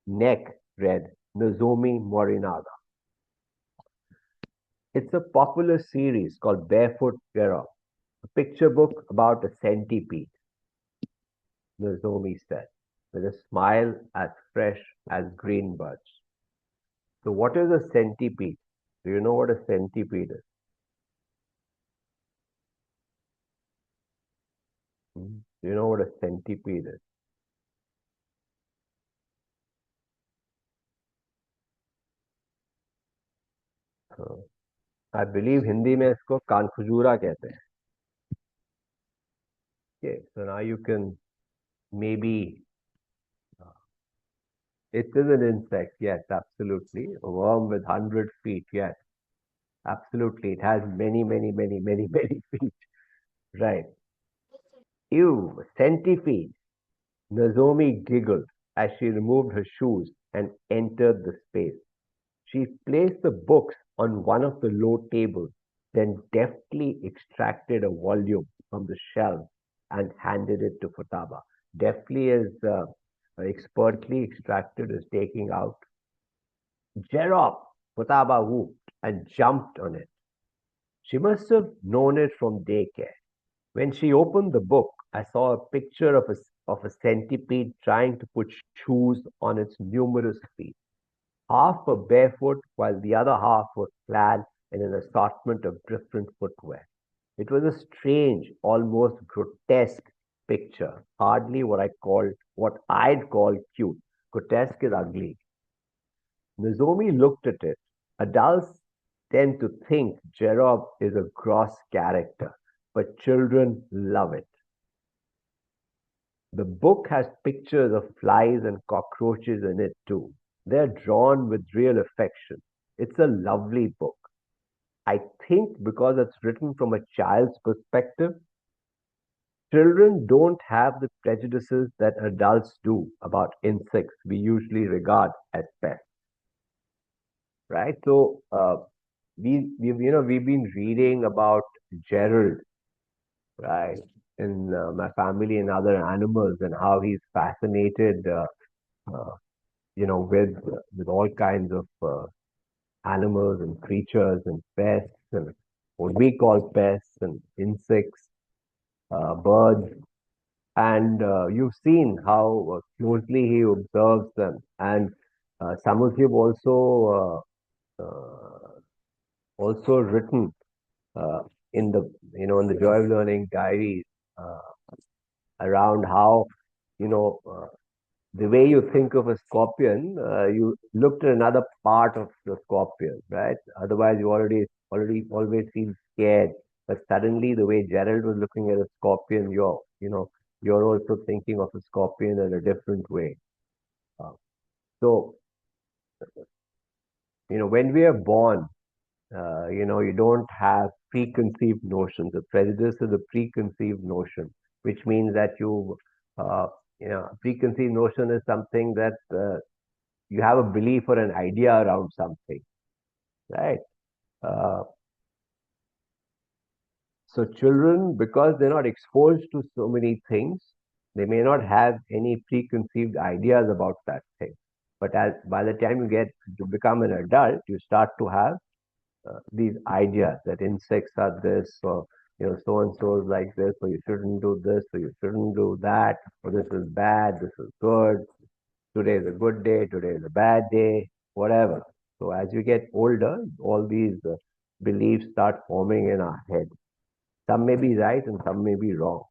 neck read Nozomi Morinaga. It's a popular series called Barefoot Gerald, a picture book about a centipede, Nozomi said, with a smile as fresh as green buds. So, what is a centipede? Do you know what a centipede is? Do you know what a centipede is? I believe Hindi में इसको कानखजूरा कहते हैं. Okay, so now you can maybe it is an insect. Yes, absolutely. A worm with 100 feet. Yes, absolutely. It has many, many, many, many, many feet. Right. Ew, centipede. Nozomi giggled as she removed her shoes and entered the space. She placed the books on one of the low tables, then deftly extracted a volume from the shelf and handed it to Futaba. Deftly is expertly extracted is taking out. Jerop! Futaba whooped and jumped on it. She must have known it from daycare. When she opened the book, I saw a picture of a centipede trying to put shoes on its numerous feet. Half were barefoot, while the other half were clad in an assortment of different footwear. It was a strange, almost grotesque picture, hardly what I'd call cute. Grotesque is ugly. Nozomi looked at it. Adults tend to think Jerob is a gross character, but children love it. The book has pictures of flies and cockroaches in it too. They're drawn with real affection. It's a lovely book. I think because it's written from a child's perspective, children don't have the prejudices that adults do about insects we usually regard as pests, right? So we've been reading about Gerald, right, in my family and other animals, and how he's fascinated, uh, with all kinds of animals and creatures and pests and what we call pests and insects, birds. And you've seen how closely he observes them. And some of you have also written uh, in the Joy of Learning diaries uh, around how you know uh, the way you think of a scorpion, you looked at another part of the scorpion, right? Otherwise, you already always feel scared. But suddenly, the way Gerald was looking at a scorpion, you're also thinking of a scorpion in a different way. Uh, so, when we are born, you don't have preconceived notions. A prejudice is a preconceived notion, which means that uh, preconceived notion is something that you have a belief or an idea around something, right? Uh, so children, because they're not exposed to so many things, they may not have any preconceived ideas about that thing. But by the time you get to become an adult, you start to have these ideas that insects are this, or so and so is like this, or you shouldn't do this, or you shouldn't do that, or this is bad, this is good. Today is a good day, today is a bad day, whatever. So as you get older, all these beliefs start forming in our head. Some may be right and some may be wrong.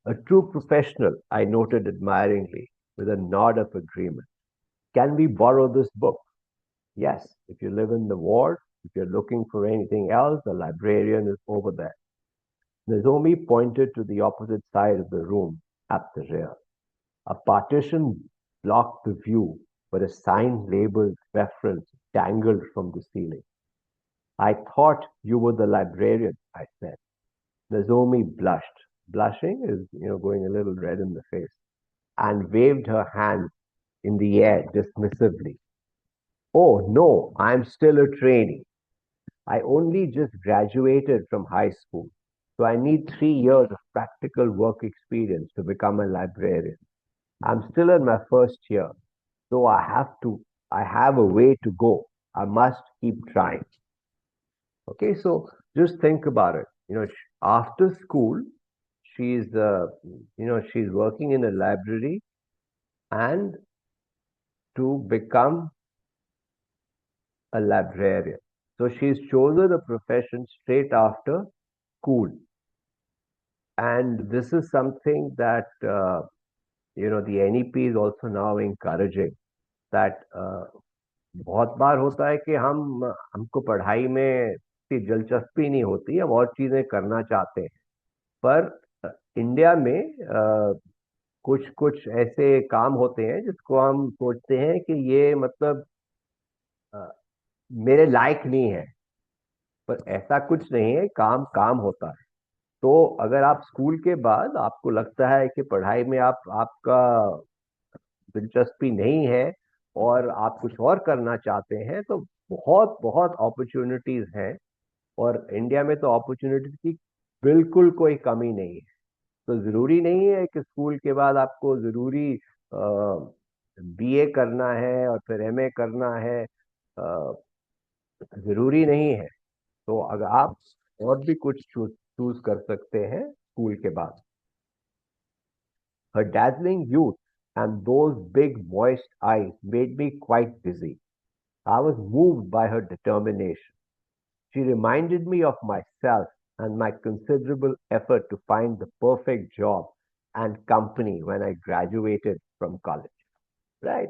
A true professional, I noted admiringly, with a nod of agreement. Can we borrow this book? Yes, if you live in the ward, if you're looking for anything else, the librarian is over there. Natsumi pointed to the opposite side of the room at the rear. A partition blocked the view, but a sign labeled reference dangled from the ceiling. I thought you were the librarian, I said. Natsumi blushed. Blushing is, going a little red in the face, and waved her hand in the air dismissively. Oh, no, I'm still a trainee. I only just graduated from high school, so I need 3 years of practical work experience to become a librarian. I'm still in my first year, so I have a way to go. I must keep trying. Okay, so just think about it. After school, she's working in a library and to become a librarian. So she's chosen a profession straight after school. And this is something that, the NEP is also now encouraging that बहुत बार होता है कि हमको पढ़ाई में इतनी दिलचस्पी नहीं होती, हम और चीजें करना चाहते हैं। पर इंडिया में कुछ कुछ ऐसे काम होते हैं जिसको हम सोचते हैं कि ये मतलब मेरे लायक नहीं है, पर ऐसा कुछ नहीं है, काम काम होता है। तो अगर आप स्कूल के बाद आपको लगता है कि पढ़ाई में आपका दिलचस्पी नहीं है और आप कुछ और करना चाहते हैं, तो बहुत बहुत अपॉर्चुनिटीज हैं। और इंडिया में तो अपॉर्चुनिटीज की बिल्कुल कोई कमी नहीं है। तो जरूरी नहीं है कि स्कूल के बाद आपको जरूरी बीए करना है और फिर एमए करना है, जरूरी नहीं है। तो अगर आप और भी कुछ चूज कर सकते हैं स्कूल के बाद। Her dazzling youth and those big moist eyes made me quite dizzy. I was moved by her determination. She reminded me of myself and my considerable effort to find the perfect job and company when I graduated from college. Right?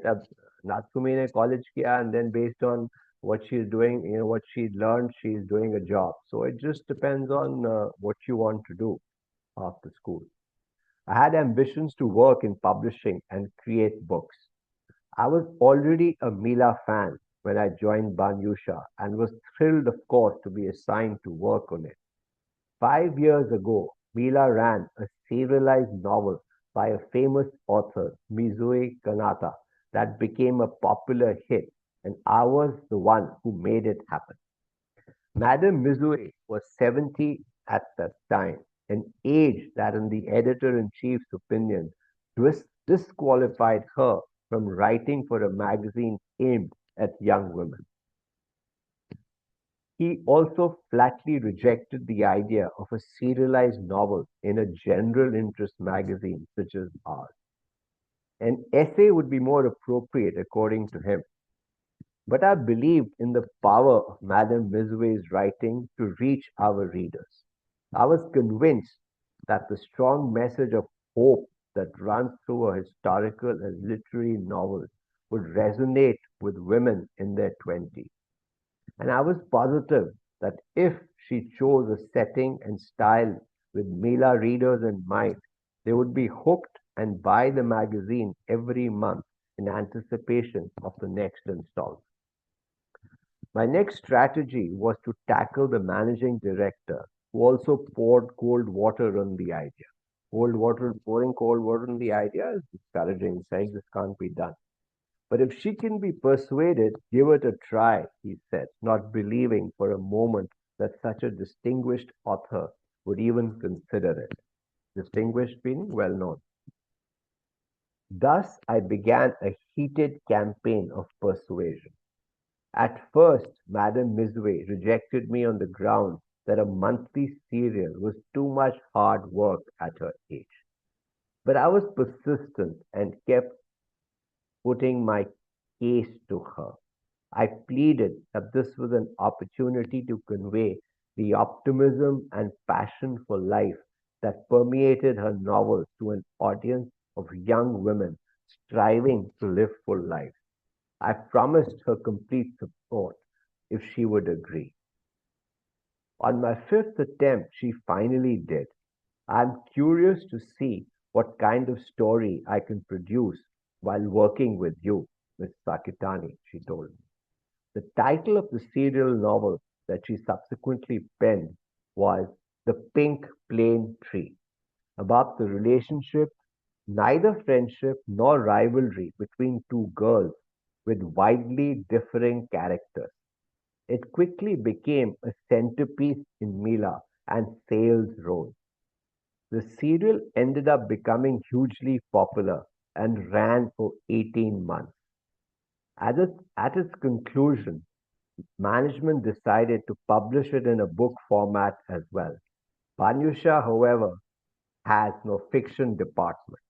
Natsumi ne college kiya, and then based on what she's doing, what she learned, she's doing a job. So it just depends on what you want to do after school. I had ambitions to work in publishing and create books. I was already a Mila fan when I joined Banyusha and was thrilled, of course, to be assigned to work on it. 5 years ago, Mila ran a serialized novel by a famous author, Mizue Kanata, that became a popular hit, and I was the one who made it happen. Madame Mizue was 70 at that time, an age that, in the editor in chief's opinion, disqualified her from writing for a magazine aimed at young women. He also flatly rejected the idea of a serialized novel in a general interest magazine such as ours. An essay would be more appropriate, according to him. But I believed in the power of Madame Mizue's writing to reach our readers. I was convinced that the strong message of hope that runs through her historical and literary novels would resonate with women in their 20s. And I was positive that if she chose a setting and style with Mela readers in mind, they would be hooked and buy the magazine every month in anticipation of the next installment. My next strategy was to tackle the managing director, who also poured cold water on the idea. Pouring cold water on the idea is discouraging, saying this can't be done. But if she can be persuaded, give it a try, he said, not believing for a moment that such a distinguished author would even consider it. Distinguished meaning well known. Thus, I began a heated campaign of persuasion. At first, Madame Mizwe rejected me on the ground that a monthly serial was too much hard work at her age. But I was persistent and kept putting my case to her. I pleaded that this was an opportunity to convey the optimism and passion for life that permeated her novels to an audience of young women striving to live full lives. I promised her complete support if she would agree. On my fifth attempt, she finally did. I'm curious to see what kind of story I can produce while working with you, Miss Sakitani, she told me. The title of the serial novel that she subsequently penned was The Pink Plane Tree, about the relationship, neither friendship nor rivalry between two girls with widely differing characters. It quickly became a centerpiece in Mila and Sale's role. The serial ended up becoming hugely popular and ran for 18 months. At its conclusion, management decided to publish it in a book format as well. Banyusha, however, has no fiction department.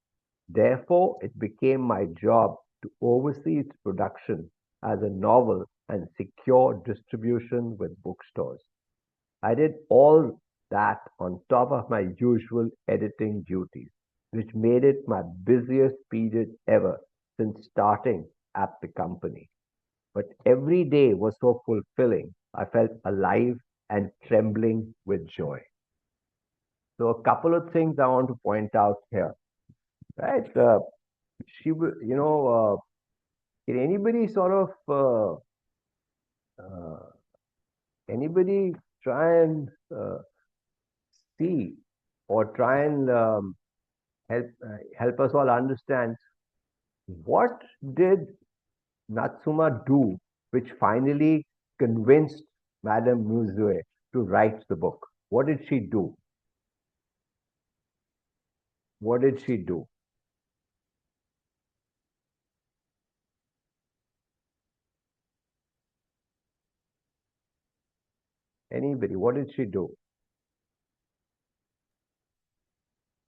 Therefore, it became my job to oversee its production as a novel and secure distribution with bookstores. I did all that on top of my usual editing duties, which made it my busiest period ever since starting at the company. But every day was so fulfilling. I felt alive and trembling with joy. So, a couple of things I want to point out here, right? Can anybody sort of, uh, anybody try and see or try and help us all understand what did Natsuma do, which finally convinced Madame Muzue to write the book? What did she do? What did she do? Anybody? What did she do?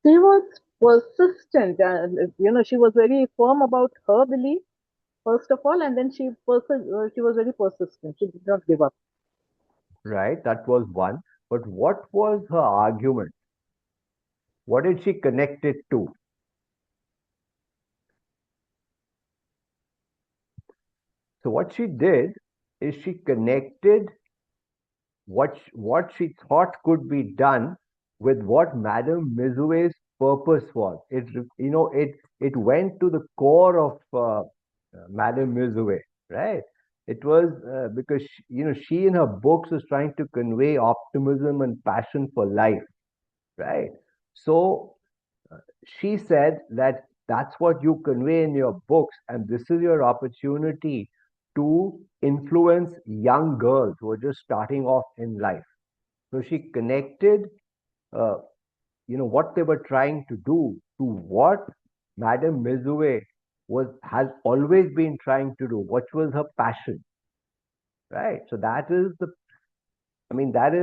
She was persistent, and she was very firm about her belief first of all, and then she was very persistent. She did not give up. Right? That was one. But what was her argument? What did she connect it to? So what she did is she connected what she thought could be done with what Madame Mizue's purpose was. It went to the core of Madame Mizue, right? It was because she in her books was trying to convey optimism and passion for life, right? So she said that that's what you convey in your books, and this is your opportunity to influence young girls who are just starting off in life. So she connected, uh, what they were trying to do to what Madame Mizue has always been trying to do, which was her passion, right? So that is the that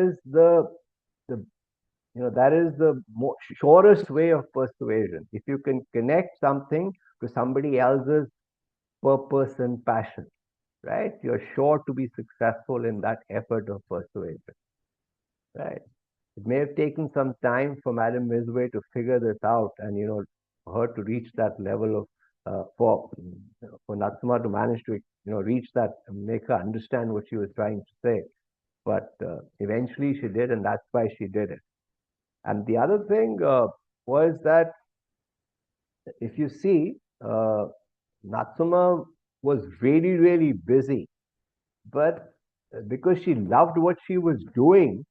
is the surest way of persuasion. If you can connect something to somebody else's purpose and passion, right? You're sure to be successful in that effort of persuasion, right? It may have taken some time for Madame Mizwe to figure this out and, her to reach that level of for Natsuma to manage to reach that, make her understand what she was trying to say. But eventually she did, and that's why she did it. And the other thing was that if you see, Natsuma was really, really busy, but because she loved what she was doing,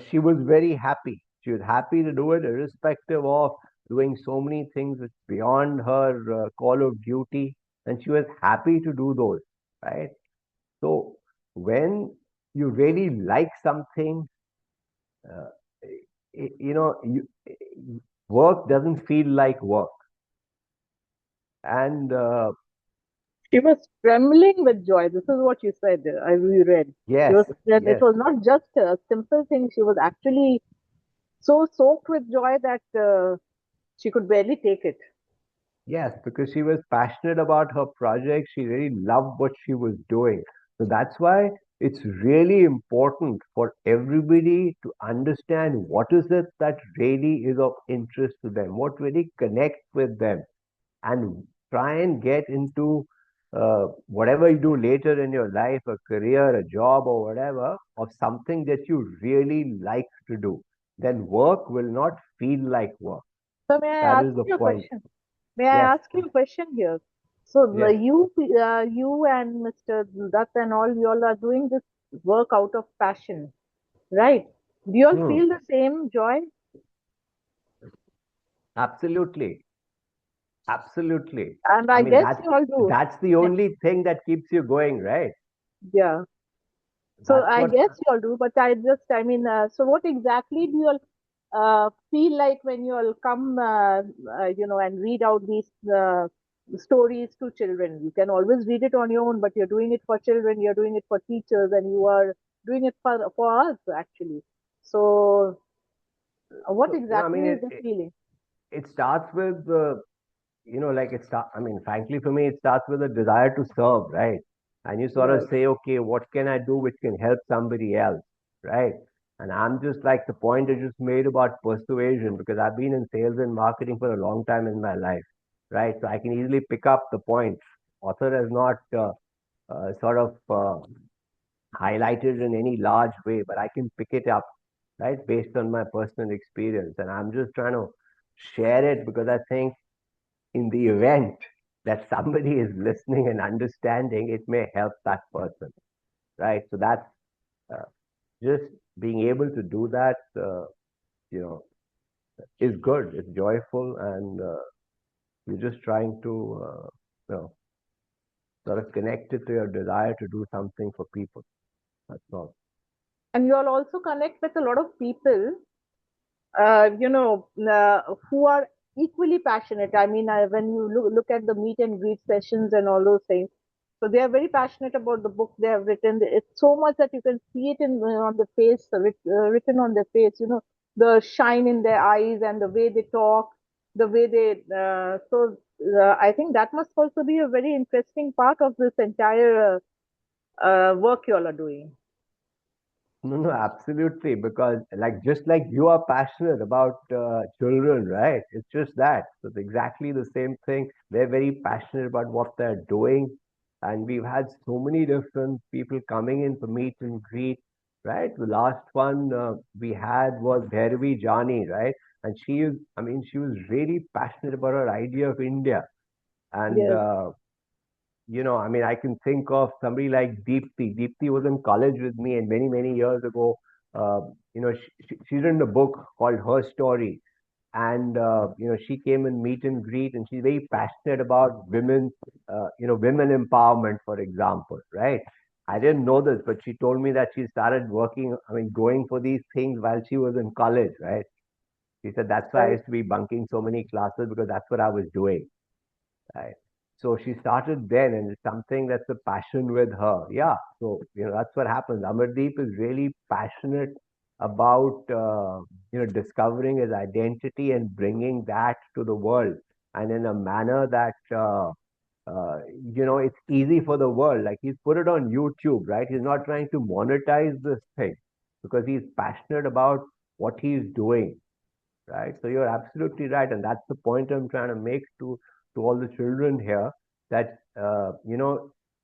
she was very happy. She was happy to do it, irrespective of doing so many things that's beyond her call of duty, and she was happy to do those, right? So when you really like something, uh, work doesn't feel like work. And She was trembling with joy. This is what you said. I reread. She yes, was. It yes, was not just a simple thing. She was actually so soaked with joy that she could barely take it. yes, because she was passionate about her project. She really loved what she was doing. So that's why it's really important for everybody to understand what is it that really is of interest to them, what really connects with them, and try and get into whatever you do later in your life, a career, a job, or whatever, of something that you really like to do. Then work will not feel like work. So may I That ask is the you a point. question? May I Yes, ask you a question here? So yes. you and Mr. Dutt and all, you all are doing this work out of passion, right? Do you all Hmm. feel the same joy? Absolutely. Absolutely. And I I mean, guess you all do. that's the only thing that keeps you going, right? Yeah. So That's I what. guess you all do, but I mean, so what exactly do you all feel like when you all come, and read out these stories to children? You can always read it on your own, but you're doing it for children, you're doing it for teachers, and you are doing it for us actually. So, what So, I exactly mean, is the feeling? it starts with like I mean, frankly, for me, it starts with a desire to serve, right? And you sort of Right. say, okay, what can I do which can help somebody else, right? And I'm just like the point I just made about persuasion, because I've been in sales and marketing for a long time in my life, right? So I can easily pick up the point. Author has not sort of highlighted in any large way, but I can pick it up, right, based on my personal experience. And I'm just trying to share it because I think in the event that somebody is listening and understanding, it may help that person, right? So that's uh, just being able to do that, you know, is good. It's joyful, and you're just trying to, you know, sort of connect it to your desire to do something for people. That's all. And you all also connect with a lot of people who are equally passionate. I mean, when you look at the meet and greet sessions and all those things, so they are very passionate about the book they have written. It's so much that you can see it on the face, written on their face. The shine in their eyes and the way they talk, the way they. I think that must also be a very interesting part of this entire work you all are doing. No, no, absolutely. Because just like you are passionate about children, right? It's just that. So it's exactly the same thing. They're very passionate about what they're doing. And we've had so many different people coming in for meet and greet, right? The last one we had was Bhairavi Jani, right? And I mean, she was really passionate about her idea of India. And Yes, I mean, I can think of somebody like Deepthi. Deepthi was in college with me, and many, many years ago, uh, she's written a book called Her Story. And, she came and meet and greet, and she's very passionate about women empowerment, for example, right? I didn't know this, but she told me that she started working, I mean, going for these things while she was in college, right? She said, that's why I right. used to be bunking so many classes because that's what I was doing. Right. So she started then, and it's something that's a passion with her. Yeah. So, that's what happens. Amardeep is really passionate about, discovering his identity and bringing that to the world, and in a manner that, it's easy for the world. Like he's put it on YouTube, right? He's not trying to monetize this thing because he's passionate about what he's doing, right? So you're absolutely right, and that's the point I'm trying to make to all the children here, that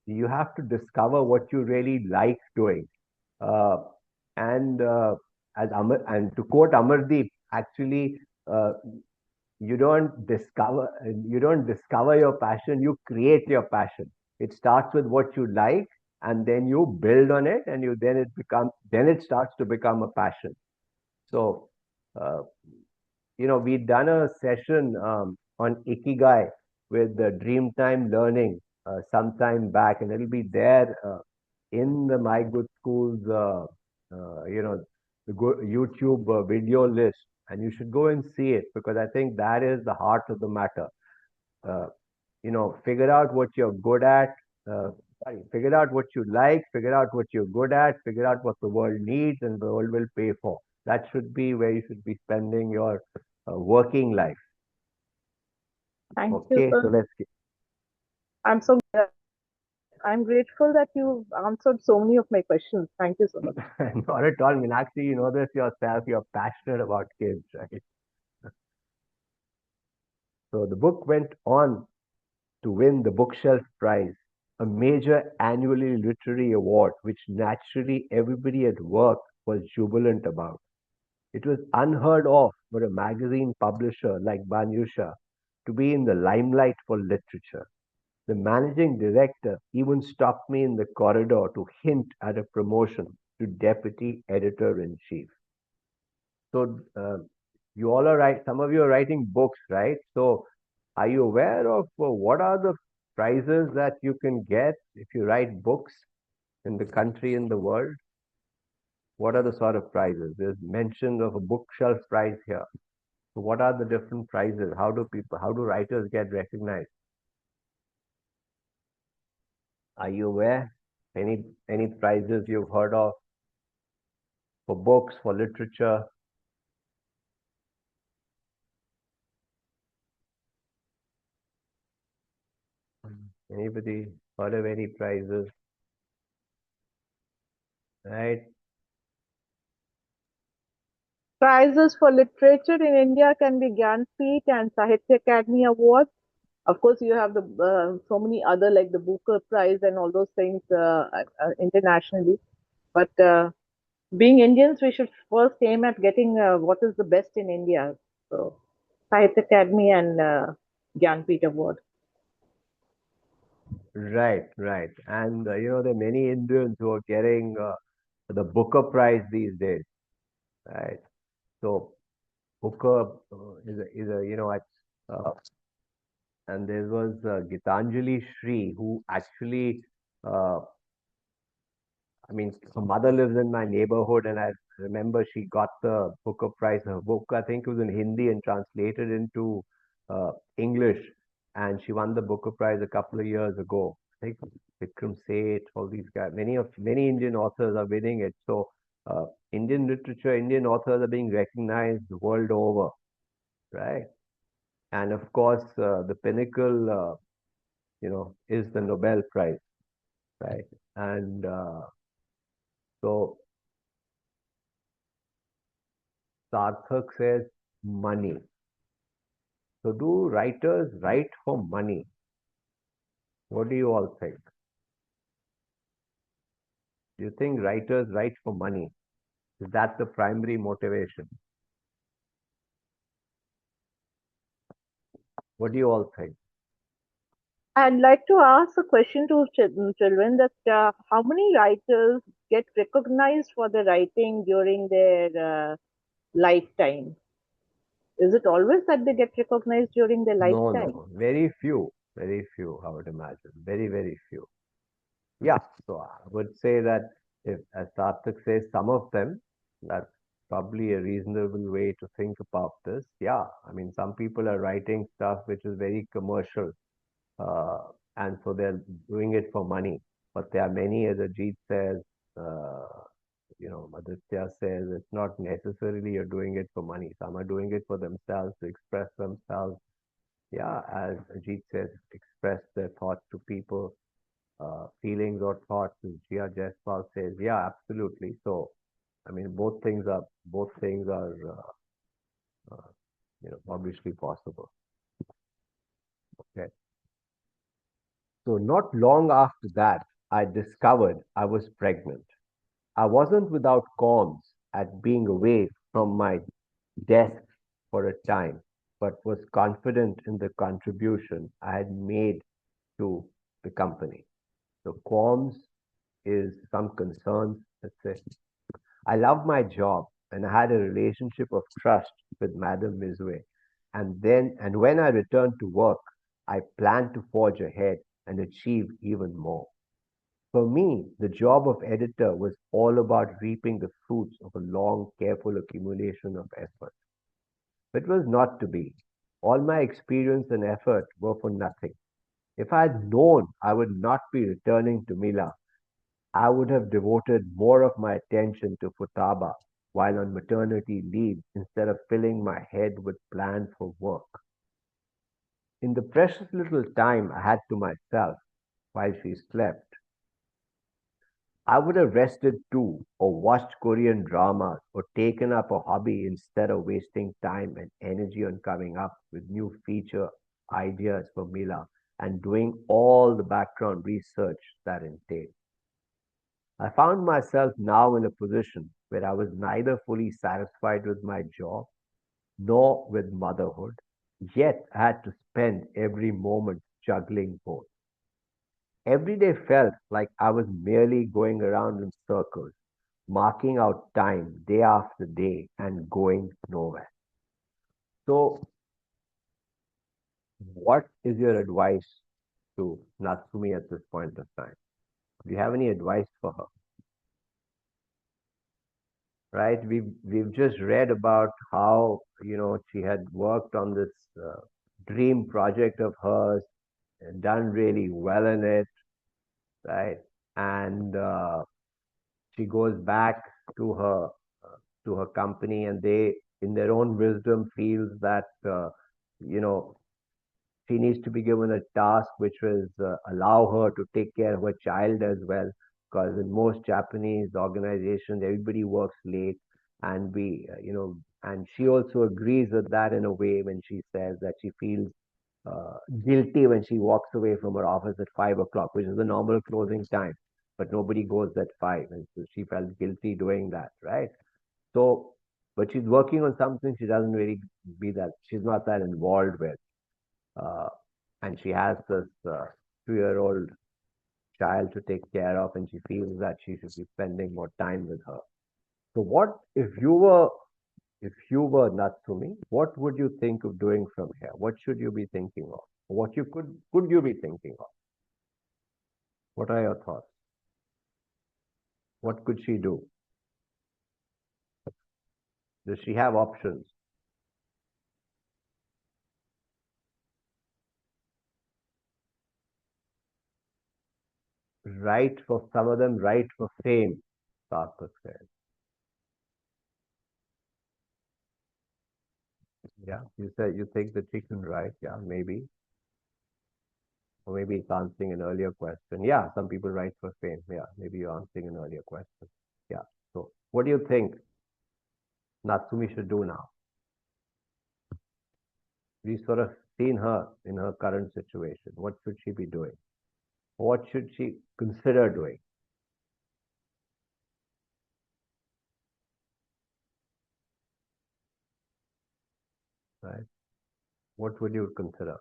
you have to discover what you really like doing. Uh, and as Amar, and to quote Amardeep, actually, uh, you don't discover your passion, you create your passion. It starts with what you like, and then you build on it, and then it starts to become a passion. So uh, we'd done a session on Ikigai with the Dreamtime Learning some time back, and it'll be there in the My Good Schools, the YouTube video list. And you should go and see it, because I think that is the heart of the matter. Uh, Figure out what you're good at. Uh, Figure out what you like, figure out what you're good at, figure out what the world needs and the world will pay for. That should be where you should be spending your working life. Thank you, Okay, so sir. I'm so I'm grateful that you've answered so many of my questions. Thank you so much. not at all, Minakshi, you know this yourself, you're passionate about kids, right? So the book went on to win the Bookshelf Prize, a major annually literary award, which naturally everybody at work was jubilant about. It was unheard of for a magazine publisher like Banyusha to be in the limelight for literature. The managing director even stopped me in the corridor to hint at a promotion to deputy editor in chief. So, you all are right. Some of you are writing books, right? So, are you aware of what are the prizes that you can get if you write books in the country, in the world? What are the sort of prizes? There's mention of a bookshelf prize here. So, what are the different prizes? How do writers get recognized? Are you aware? Any prizes you've heard of for books, for literature? Anybody heard of any prizes? Right? Prizes for literature in India can be Gyanpeeth and Sahitya Academy Awards. Of course, you have the so many other like the Booker Prize and all those things internationally. But being Indians, we should first aim at getting what is the best in India. So, Sahitya Academy and Gyanpeeth Award. Right, right. And there are many Indians who are getting the Booker Prize these days, right? So Booker is a and there was Gitanjali Shri, who actually uh, I mean, her mother lives in my neighborhood, and I remember she got the Booker Prize. Her book, I think, was in Hindi and translated into English, and she won the Booker Prize a couple of years ago. I think Vikram Seth, all these guys, many Indian authors are winning it. So, Indian literature, Indian authors are being recognized the world over, right? And of course, the pinnacle, is the Nobel Prize, right? And so Sarthak says money. So do writers write for money? What do you all think? Do you think writers write for money? Is that the primary motivation? What do you all think? I'd like to ask a question to children that how many writers get recognized for the writing during their lifetime? Is it always that they get recognized during their No, lifetime? no. Very few, I would imagine. Very, very few. Yeah, so I would say that if, as Sarthak says, some of them, that's probably a reasonable way to think about this. Yeah, I mean, some people are writing stuff which is very commercial, uh, and so they're doing it for money. But there are many, as Ajit says, uh, Aditya says, it's not necessarily you're doing it for money. Some are doing it for themselves to express themselves. Yeah, as Ajit says, express their thoughts to people, feelings or thoughts, as Jia Jaiswal says. Yeah, absolutely. So, I mean, both things are uh, obviously possible. Okay. So not long after that, I discovered I was pregnant. I wasn't without qualms at being away from my desk for a time, but was confident in the contribution I had made to the company. So qualms is some concerns. That's it. I loved my job and I had a relationship of trust with Madame Mizwe. And when I returned to work, I planned to forge ahead and achieve even more. For me, the job of editor was all about reaping the fruits of a long, careful accumulation of effort. It was not to be. All my experience and effort were for nothing. If I had known I would not be returning to Mila, I would have devoted more of my attention to Futaba while on maternity leave instead of filling my head with plans for work. In the precious little time I had to myself while she slept, I would have rested too, or watched Korean dramas, or taken up a hobby instead of wasting time and energy on coming up with new feature ideas for Mila and doing all the background research that entailed. I found myself now in a position where I was neither fully satisfied with my job nor with motherhood, yet I had to spend every moment juggling both. Every day felt like I was merely going around in circles, marking out time day after day and going nowhere. So, what is your advice to Natsumi at this point of time? Do you have any advice for her? Right? We've just read about how she had worked on this dream project of hers, and done really well in it, right? And she goes back to her to her company, and they, in their own wisdom, feels that you know she needs to be given a task which will allow her to take care of her child as well. Because in most Japanese organizations, everybody works late, and and she also agrees with that in a way when she says that she feels guilty when she walks away from her office at 5 o'clock, which is the normal closing time, but nobody goes at 5, and so she felt guilty doing that, right? So, but she's working on something she doesn't really she's not that involved with. Uh, and she has this 2-year-old child to take care of, and she feels that she should be spending more time with her. So, what if you were Natsumi? What would you think of doing from here? What should you be thinking of? What you could you be thinking of? What are your thoughts? What could she do? Does she have options? Right for some of them, right for fame, Sarthak said. Yeah, you said you think the chicken right. Yeah, maybe. Or maybe it's answering an earlier question. Yeah, some people write for fame. Yeah, maybe you're answering an earlier question. Yeah. So what do you think Natsumi should do now? We've sort of seen her in her current situation. What should she be doing? What should she consider doing? Right? What would you consider?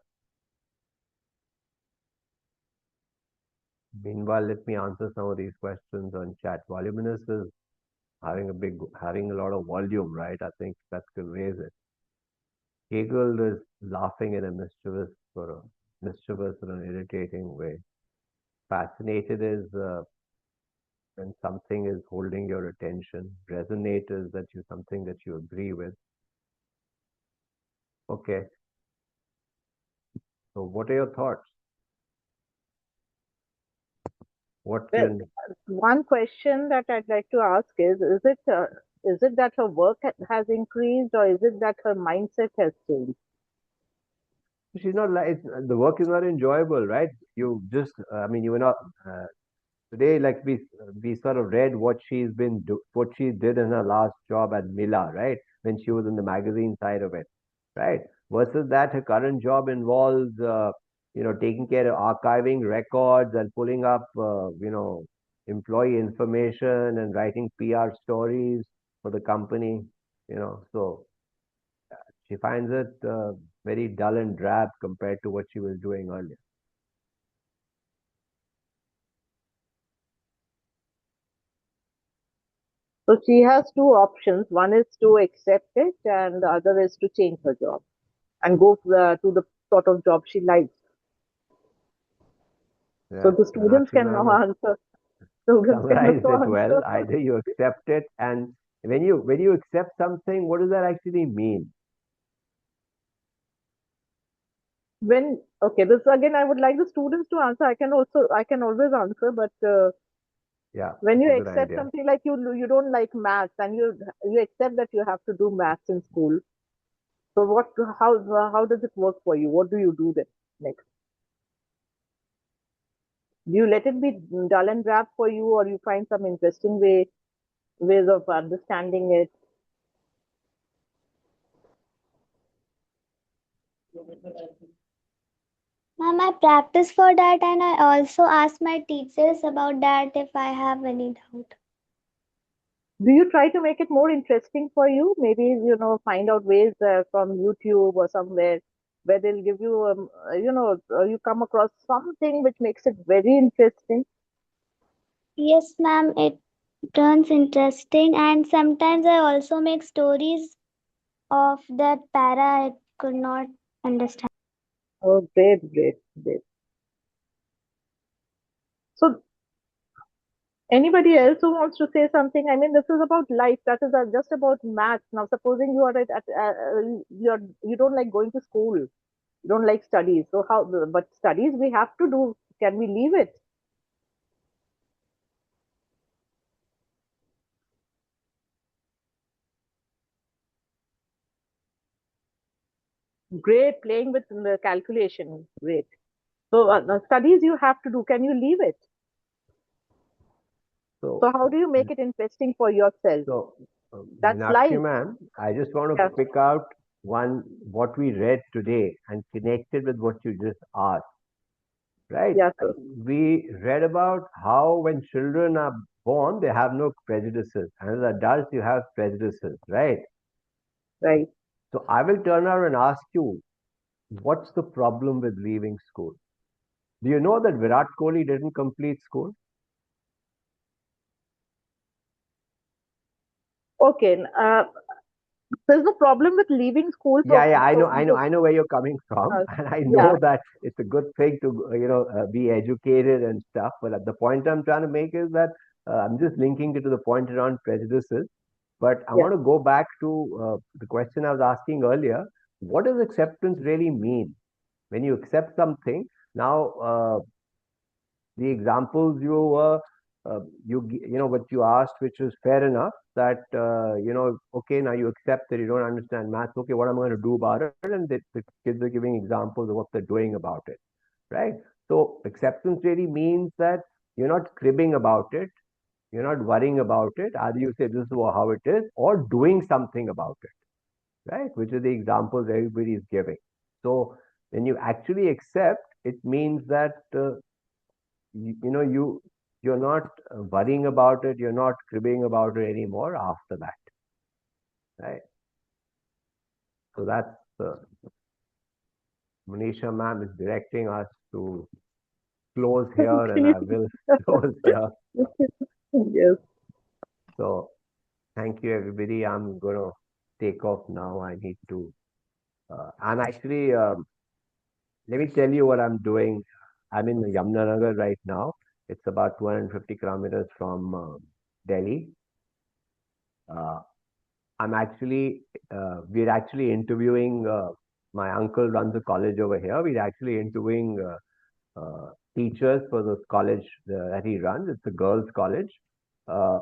Meanwhile, let me answer some of these questions on chat. Voluminous is having a lot of volume, right? I think that could raise it. Hegel is laughing in a mischievous or an irritating way. Fascinated is when something is holding your attention. Resonate is that you something that you agree with. Okay. So what are your thoughts? What Well, can one question that I'd like to ask is it that her work has increased, or is it that her mindset has changed? she's not like the work is not enjoyable, right? You just I mean you were not today like we sort of read what what she did in her last job at Mila, right? when she was in the magazine side of it, right? Versus that, her current job involves, taking care of archiving records and pulling up, employee information and writing PR stories for the company, so she finds it very dull and drab compared to what she was doing earlier. So she has two options. One is to accept it, and the other is to change her job and go to the sort of job she likes. So Yeah, the students can now answer. Students can summarized also it well. answer. Either you accept it, and when you accept something, what does that actually mean? Okay, this again, I would like the students to answer. I can always answer, but Yeah, when you it's a good accept idea. something like you don't like maths and you accept that you have to do maths in school. So how does it work for you? What do you do then next? Do you let it be dull and drab for you, or you find some interesting ways of understanding it? Ma'am, I practice for that and I also ask my teachers about that if I have any doubt. Do you try to make it more interesting for you? Maybe, find out ways from YouTube or somewhere where they'll give you, you come across something which makes it very interesting. Yes, ma'am, it turns interesting and sometimes I also make stories of that para I could not understand. Oh, great, great, great. So, anybody else who wants to say something? I mean, this is about life. That is just about maths. Now, supposing you are you don't like going to school, you don't like studies. So how? But studies we have to do. Can we leave it? Great, playing with the calculation. Great. So studies you have to do. Can you leave it? So, So how do you make it interesting for yourself? so That's Minakshi life. ma'am, I just want to Yeah. pick out what we read today and connect it with what you just asked, right? Yeah, sir. We read about how when children are born, they have no prejudices, and as adults, you have prejudices, right? Right. So I will turn around and ask you, what's the problem with leaving school? Do you know that Virat Kohli didn't complete school? Okay. There's no problem with leaving school. Yeah, I know where you're coming from, Uh, and I yeah. know that it's a good thing to, be educated and stuff. But the point I'm trying to make is that I'm just linking it to the point around prejudices. But I Yeah. want to go back to the question I was asking earlier. What does acceptance really mean? When you accept something, now the examples you were what you asked, which is fair enough, that okay, now you accept that you don't understand maths. Okay, what am I going to do about it? And the kids are giving examples of what they're doing about it, right? So acceptance really means that you're not cribbing about it, you're not worrying about it. Either you say this is how it is, or doing something about it, right? Which are the examples everybody is giving. So when you actually accept, it means that you're not worrying about it, you're not cribbing about it anymore after that, right? So that's Manisha ma'am is directing us to close here, and I will close here. Yes. So thank you everybody. I'm gonna take off now. I need to. I'm actually. Let me tell you what I'm doing. I'm in Yamunanagar right now. It's about 250 kilometers from Delhi. Uh, we're actually interviewing, my uncle runs a college over here. We're actually interviewing teachers for this college that he runs. It's a girls' college. Uh,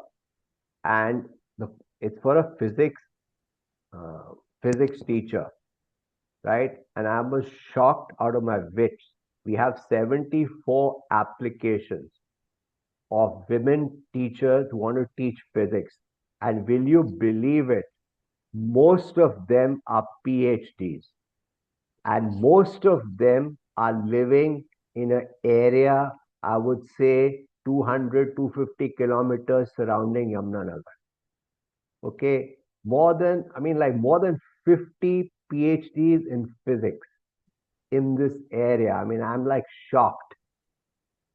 and the, it's for a uh, physics teacher, right? And I was shocked out of my wits. We have 74 applications of women teachers who want to teach physics. And will you believe it? most of them are PhDs, and most of them are living in an area, I would say 200, 250 kilometers surrounding Yamunanagar. Okay, more than 50 PhDs in physics in this area. I mean, I'm like shocked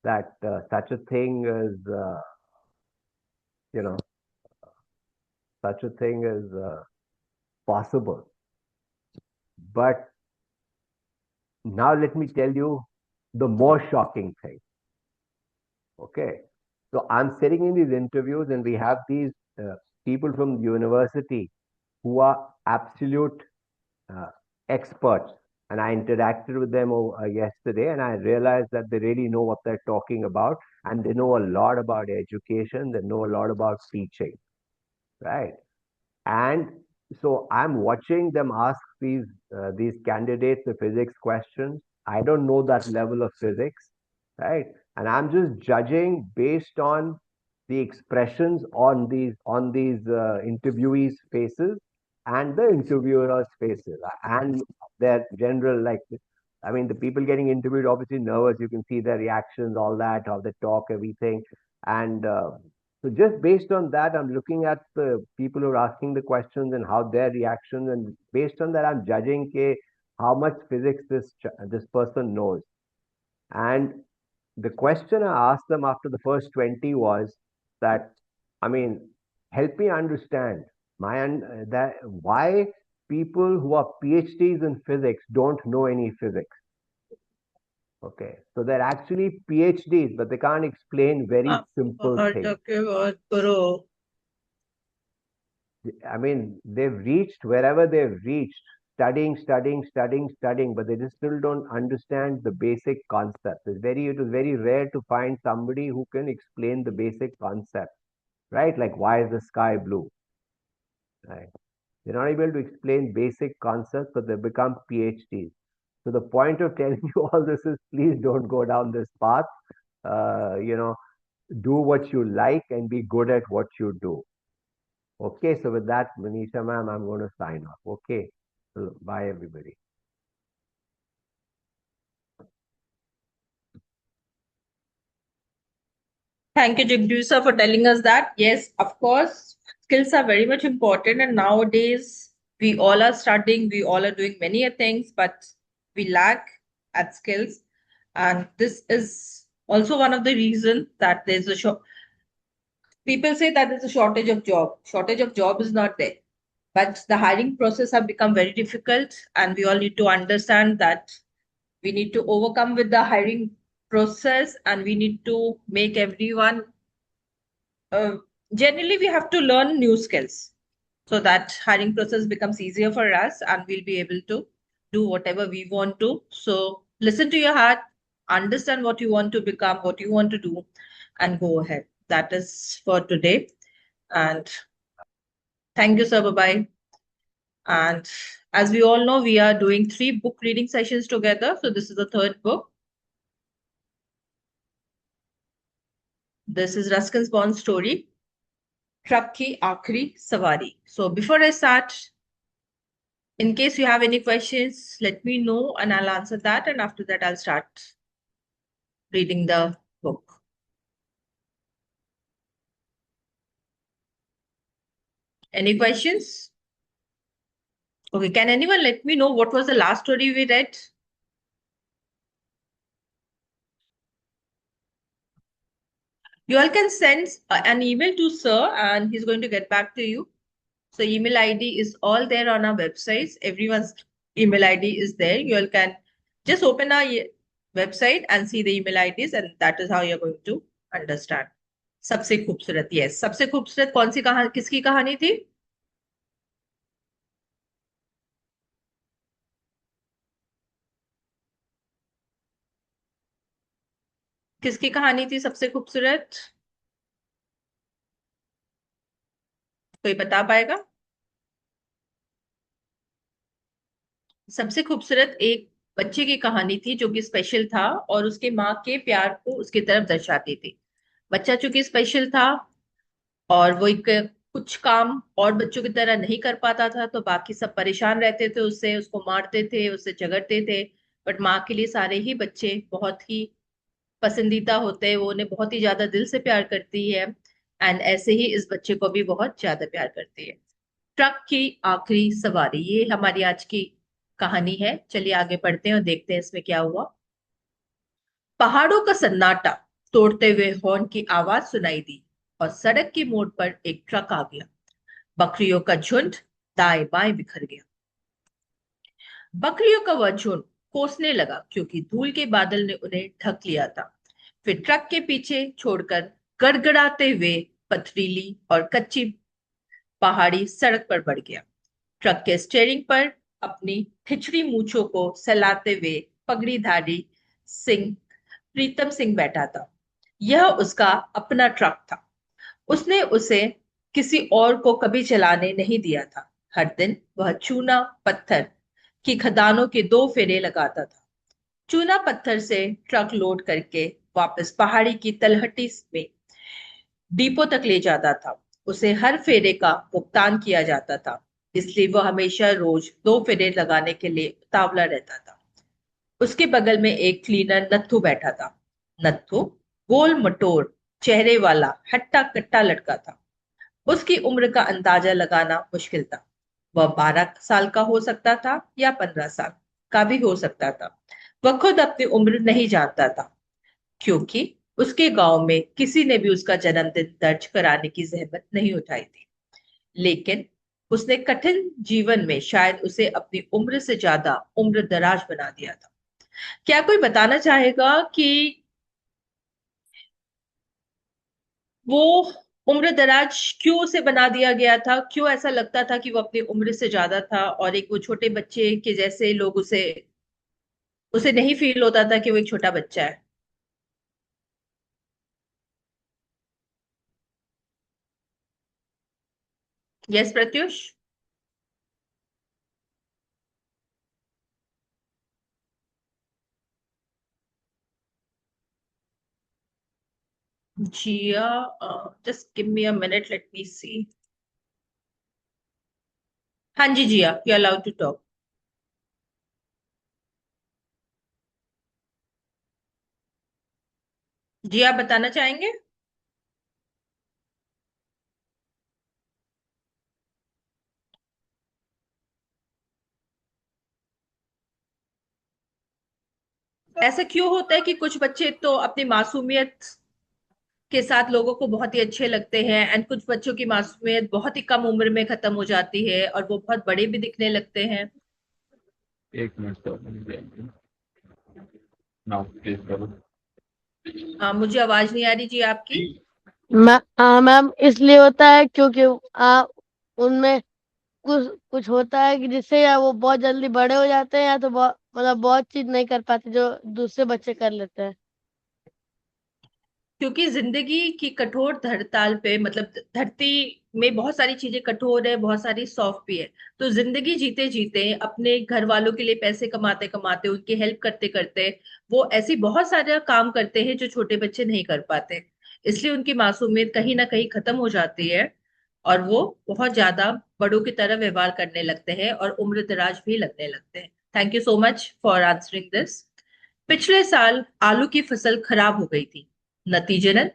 that such a thing is, you know, such a thing is possible. But now let me tell you the more shocking thing. Okay. So I'm sitting in these interviews and we have these people from the university who are absolute uh, experts. And I interacted with them yesterday and I realized that they really know what they're talking about and they know a lot about education. They know a lot about teaching, right? And so I'm watching them ask these candidates the physics questions. I don't know that level of physics, right? And I'm just judging based on the expressions on these interviewees' faces and the interviewers' faces and their general like. I mean, the people getting interviewed obviously nervous. You can see their reactions, all that, how they talk, everything, and so just based on that, I'm looking at the people who are asking the questions and how their reactions, and based on that, I'm judging how much physics this person knows. And the question I asked them after the first 20 was that, I mean, help me understand that why people who are PhDs in physics don't know any physics. Okay, so they're actually PhDs, but they can't explain very simple things. I mean, they've reached wherever they've reached, studying, but they just still don't understand the basic concepts. It was very rare to find somebody who can explain the basic concept, right? Like why is the sky blue? Right? They're not able to explain basic concepts, but they become PhDs. So the point of telling you all this is please don't go down this path. Uh, you know, do what you like and be good at what you do. Okay, so with that, Manisha ma'am, I'm going to sign off. Okay, so bye everybody. Thank you, Jugjiv sir, for telling us that. Yes, of course, skills are very much important. And nowadays, we all are studying, we all are doing many things, but we lack at skills. And this is also one of the reasons that there's a people say that there's a shortage of job. Shortage of job is not there. But the hiring process have become very difficult, and we all need to understand that we need to overcome with the hiring process, and we need to make everyone generally we have to learn new skills so that hiring process becomes easier for us and we'll be able to do whatever we want to. So listen to your heart, understand what you want to become, what you want to do, and go ahead. That is for today. And thank you, sir. Bye-bye. And as we all know, we are doing 3 book reading sessions together. So this is the 3rd book. This is Ruskin's Bond story, Truck Ki Aakhri Sawari. So before I start, in case you have any questions, let me know and I'll answer that. And after that, I'll start reading the book. Any questions? Okay, can anyone let me know what was the last story we read? You all can send an email to sir and he's going to get back to you. So email ID is all there on our websites. Everyone's email ID is there. You all can just open our website and see the email IDs, and that is how you're going to understand. सबसे खूबसूरत, yes. सबसे खूबसूरत कौन सी कहानी, किसकी कहानी थी? किसकी कहानी थी सबसे खूबसूरत? कोई बता पाएगा? सबसे खूबसूरत एक बच्चे की कहानी थी जो कि स्पेशल था और उसके माँ के प्यार को उसकी तरफ दर्शाती थी. बच्चा चूंकि स्पेशल था और वो एक कुछ काम और बच्चों की तरह नहीं कर पाता था, तो बाकी सब परेशान रहते थे उससे, उसको मारते थे, उससे झगड़ते थे। बट माँ के लिए सारे ही बच्चे बहुत ही पसंदीदा होते हैं, वो उन्हें बहुत ही ज्यादा दिल से प्यार करती है। एंड ऐसे ही इस बच्चे को भी बहुत ज्यादा प्यार करती है। ट्रक की आखिरी सवारी, ये हमारी आज की कहानी है। चलिए आगे बढ़ते हैं और देखते हैं इसमें क्या हुआ। पहाड़ों का सन्नाटा तोड़ते हुए हॉर्न की आवाज सुनाई दी और सड़क की मोड़ पर एक ट्रक आ गया। बकरियों का झुंड दाएं बाएं बिखर गया। बकरियों का वह झुंड कोसने लगा क्योंकि धूल के बादल ने उन्हें ढक लिया था। फिर ट्रक के पीछे छोड़कर गड़गड़ाते हुए पथरीली और कच्ची पहाड़ी सड़क पर बढ़ गया। ट्रक के स्टीयरिंग पर अपनी ठिचड़ी मूंछों को सहलाते हुए पगड़ीधारी सिंह प्रीतम सिंह बैठा था। यह उसका अपना ट्रक था। उसने उसे किसी और को कभी चलाने नहीं दिया था। हर दिन वह चूना पत्थर की खदानों के 2 फेरे लगाता था। चूना पत्थर से ट्रक लोड करके वापस पहाड़ी की तलहटी में डिपो तक ले जाता था। उसे हर फेरे का भुगतान किया जाता था, इसलिए वह हमेशा रोज 2 फेरे लगाने के लिए उतावला रहता था। उसके बगल में एक क्लीनर नत्थू बैठा था। नत्थू गोल मटोर चेहरे वाला हट्टा कट्टा लड़का था। उसकी उम्र का अंदाजा लगाना मुश्किल था। वह 12 साल का हो सकता था या 15 साल का भी हो सकता था। वह खुद अपनी उम्र नहीं जानता था, क्योंकि उसके गांव में किसी ने भी उसका जन्मदिन दर्ज कराने की जहमत नहीं उठाई थी। लेकिन उसने कठिन जीवन में शायद उसे अपनी उम्र से ज्यादा उम्र दराज बना दिया था। क्या कोई बताना चाहेगा कि वो उम्र दराज क्यों उसे बना दिया गया था? क्यों ऐसा लगता था कि वो अपनी उम्र से ज्यादा था, और एक वो छोटे बच्चे के जैसे लोग उसे उसे नहीं फील होता था कि वो एक छोटा बच्चा है? Yes Pratyush. Jiya, just give me a minute, let me see. हाँ जी Jiya, you allowed to talk. जी आप बताना चाहेंगे? ऐसा क्यों होता है कि कुछ बच्चे तो अपनी मासूमियत के साथ लोगों को बहुत ही अच्छे लगते हैं, एंड कुछ बच्चों की मासूमियत बहुत ही कम उम्र में खत्म हो जाती है और वो बहुत बड़े भी दिखने लगते हैं? एक मिनट तो नाउ प्लीज करो। मुझे आवाज नहीं आ रही जी आपकी। मैम इसलिए होता है क्योंकि उनमें कुछ कुछ होता है कि जिससे या वो बहुत जल्दी बड़े हो जाते हैं, या तो बहुत मतलब बहुत चीज नहीं कर पाते जो दूसरे बच्चे कर लेते हैं। क्योंकि जिंदगी की कठोर धरताल पे, मतलब धरती में बहुत सारी चीजें कठोर है, बहुत सारी सॉफ्ट भी है। तो जिंदगी जीते जीते अपने घर वालों के लिए पैसे कमाते कमाते, उनकी हेल्प करते करते, वो ऐसी बहुत सारा काम करते हैं जो छोटे बच्चे नहीं कर पाते। इसलिए उनकी मासूमियत कहीं ना कहीं खत्म हो जाती है और वो बहुत ज्यादा बड़ों की तरह व्यवहार करने लगते हैं और उम्र दराज भी लगने लगते हैं। Thank you so much for answering this. पिछले साल आलू की फसल खराब हो गई थी। नतीजतन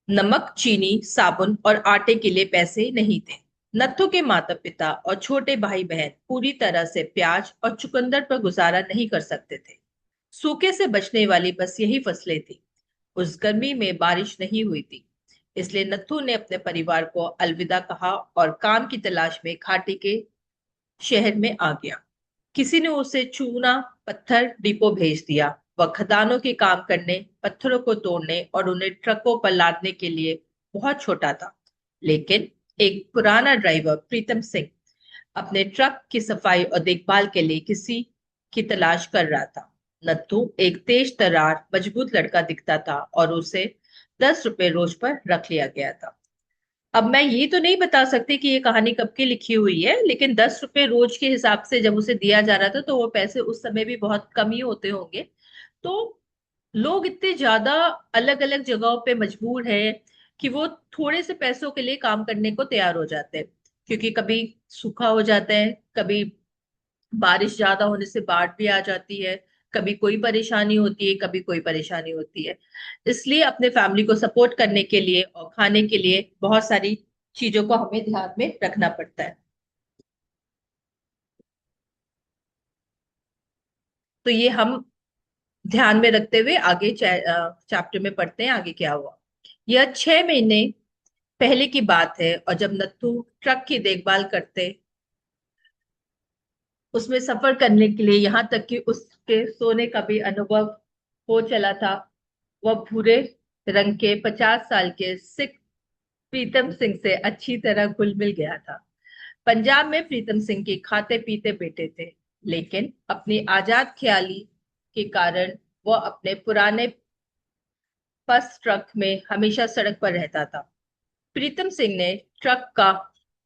नमक, चीनी, साबुन और आटे के लिए पैसे नहीं थे। नत्थु के माता पिता और छोटे भाई बहन पूरी तरह से प्याज और चुकंदर पर गुजारा नहीं कर सकते थे। सूखे से बचने वाली बस यही फसलें थी। उस गर्मी में बारिश नहीं हुई थी, इसलिए नत्थु ने अपने परिवार को अलविदा कहा और काम की तलाश में घाटी के शहर में आ गया। किसी ने उसे चूना पत्थर डिपो भेज दिया। वह खदानों के काम करने, पत्थरों को तोड़ने और उन्हें ट्रकों पर लादने के लिए बहुत छोटा था। लेकिन एक पुराना ड्राइवर प्रीतम सिंह अपने ट्रक की सफाई और देखभाल के लिए किसी की तलाश कर रहा था। नत्थु एक तेज तर्रार मजबूत लड़का दिखता था और उसे 10 रुपए रोज पर रख लिया गया था। अब मैं ये तो नहीं बता सकती कि ये कहानी कब की लिखी हुई है, लेकिन 10 रुपए रोज के हिसाब से जब उसे दिया जा रहा था तो वो पैसे उस समय भी बहुत कम ही होते होंगे। तो लोग इतने ज्यादा अलग अलग जगहों पे मजबूर हैं कि वो थोड़े से पैसों के लिए काम करने को तैयार हो जाते हैं, क्योंकि कभी सूखा हो जाता है, कभी बारिश ज्यादा होने से बाढ़ भी आ जाती है, कभी कोई परेशानी होती है, कभी कोई परेशानी होती है। इसलिए अपने फैमिली को सपोर्ट करने के लिए और खाने के लिए बहुत सारी चीजों को हमें ध्यान में रखना पड़ता है। तो ये हम ध्यान में रखते हुए आगे चैप्टर में पढ़ते हैं आगे क्या हुआ। यह 6 महीने पहले की बात है, और जब नत्थू ट्रक की देखभाल करते उसमें सफर करने के लिए, यहाँ तक कि उसके सोने का भी अनुभव हो चला था, वह भूरे रंग के 50 साल के सिख प्रीतम सिंह से अच्छी तरह घुल मिल गया था। पंजाब में प्रीतम सिंह के खाते पीते बेटे थे, लेकिन अपनी आजाद ख्याली के कारण वह अपने पुराने बस ट्रक में हमेशा सड़क पर रहता था। प्रीतम सिंह ने ट्रक का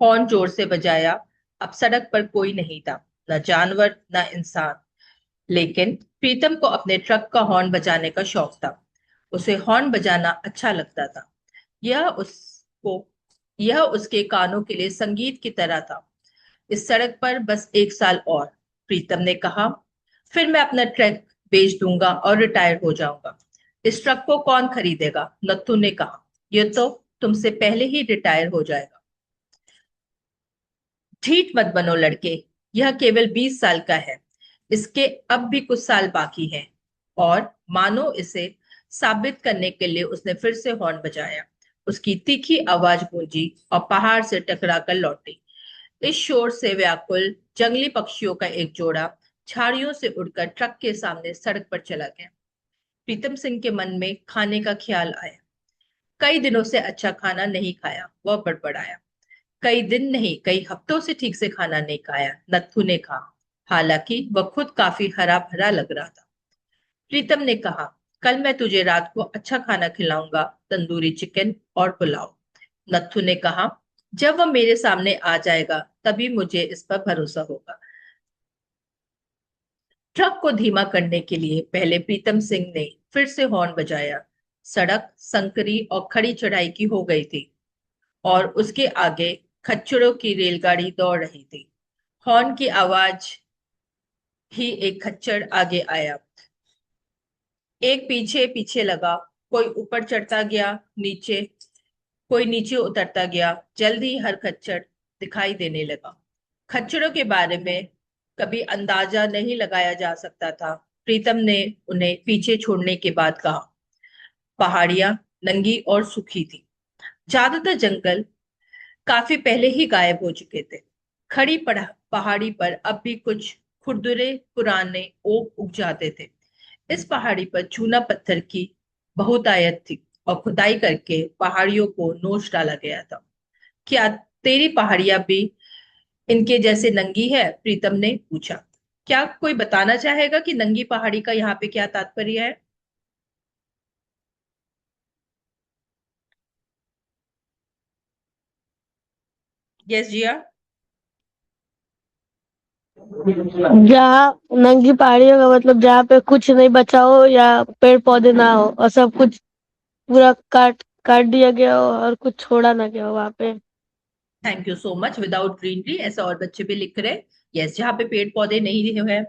हॉर्न जोर से बजाया। अब सड़क पर कोई नहीं था, न जानवर न इंसान, लेकिन प्रीतम को अपने ट्रक का हॉर्न बजाने का शौक था। उसे हॉर्न बजाना अच्छा लगता था। यह उसको यह उसके कानों के लिए संगीत की तरह था। इस सड़क पर बस 1 साल और, प्रीतम ने कहा, फिर मैं अपना ट्रक बेच दूंगा और रिटायर हो जाऊंगा। इस ट्रक को कौन खरीदेगा? नत्थू ने कहा, यह तो तुमसे पहले ही रिटायर हो जाएगा। ढीठ मत बनो लड़के, यह केवल 20 साल का है, इसके अब भी कुछ साल बाकी हैं। और मानो इसे साबित करने के लिए उसने फिर से हॉर्न बजाया। उसकी तीखी आवाज गूंजी और पहाड़ से टकरा कर लौटी। इस शोर से व्याकुल जंगली पक्षियों का एक जोड़ा झाड़ियों से उड़कर ट्रक के सामने सड़क पर चला गया। प्रीतम सिंह के मन में खाने का ख्याल आया। कई दिनों से अच्छा खाना नहीं खाया, वह बड़बड़ाया। कई दिन नहीं, कई हफ्तों से ठीक से खाना नहीं खाया, नत्थू ने कहा। हालांकि वह खुद काफी हरा भरा लग रहा था। प्रीतम ने कहा, कल मैं तुझे रात को अच्छा खाना खिलाऊंगा, तंदूरी चिकन और पुलाव। नत्थू ने कहा, जब वह मेरे सामने आ जाएगा तभी मुझे इस पर भरोसा होगा। ट्रक को धीमा करने के लिए पहले प्रीतम सिंह ने फिर से हॉर्न बजाया। सड़क संकरी और खड़ी चढ़ाई की हो गई थी, और उसके आगे खच्चरों की रेलगाड़ी दौड़ रही थी। हॉर्न की आवाज ही एक खच्चर आगे आया, एक पीछे पीछे लगा। कोई ऊपर चढ़ता गया, नीचे कोई नीचे उतरता गया। जल्द ही हर खच्चर दिखाई देने लगा। खच्चरों के बारे में कभी अंदाजा नहीं लगाया जा सकता था। प्रीतम ने उन्हें पीछे छोड़ने के बाद कहा, पहाड़ियां नंगी और सूखी थी। ज्यादातर जंगल काफी पहले ही गायब हो चुके थे। खड़ी पहाड़ी पर अब भी कुछ खुरदुरे पुराने ओक उग जाते थे। इस पहाड़ी पर चूना पत्थर की बहुतायत थी, और खुदाई करके पहाड़ियों को नोच डाला गया था। क्या तेरी पहाड़ियां भी इनके जैसे नंगी है? प्रीतम ने पूछा। क्या कोई बताना चाहेगा कि नंगी पहाड़ी का यहाँ पे क्या तात्पर्य है? यस जिया। जहाँ नंगी पहाड़ियों का मतलब जहाँ पे कुछ नहीं बचा हो या पेड़ पौधे ना हो और सब कुछ पूरा काट काट दिया गया हो और कुछ छोड़ा ना गया हो वहां पे। Thank you so much. Without greenery, ऐसा और बच्चे भी लिख रहे हैं। यस, जहाँ पे पेड़ पौधे नहीं रहे हैं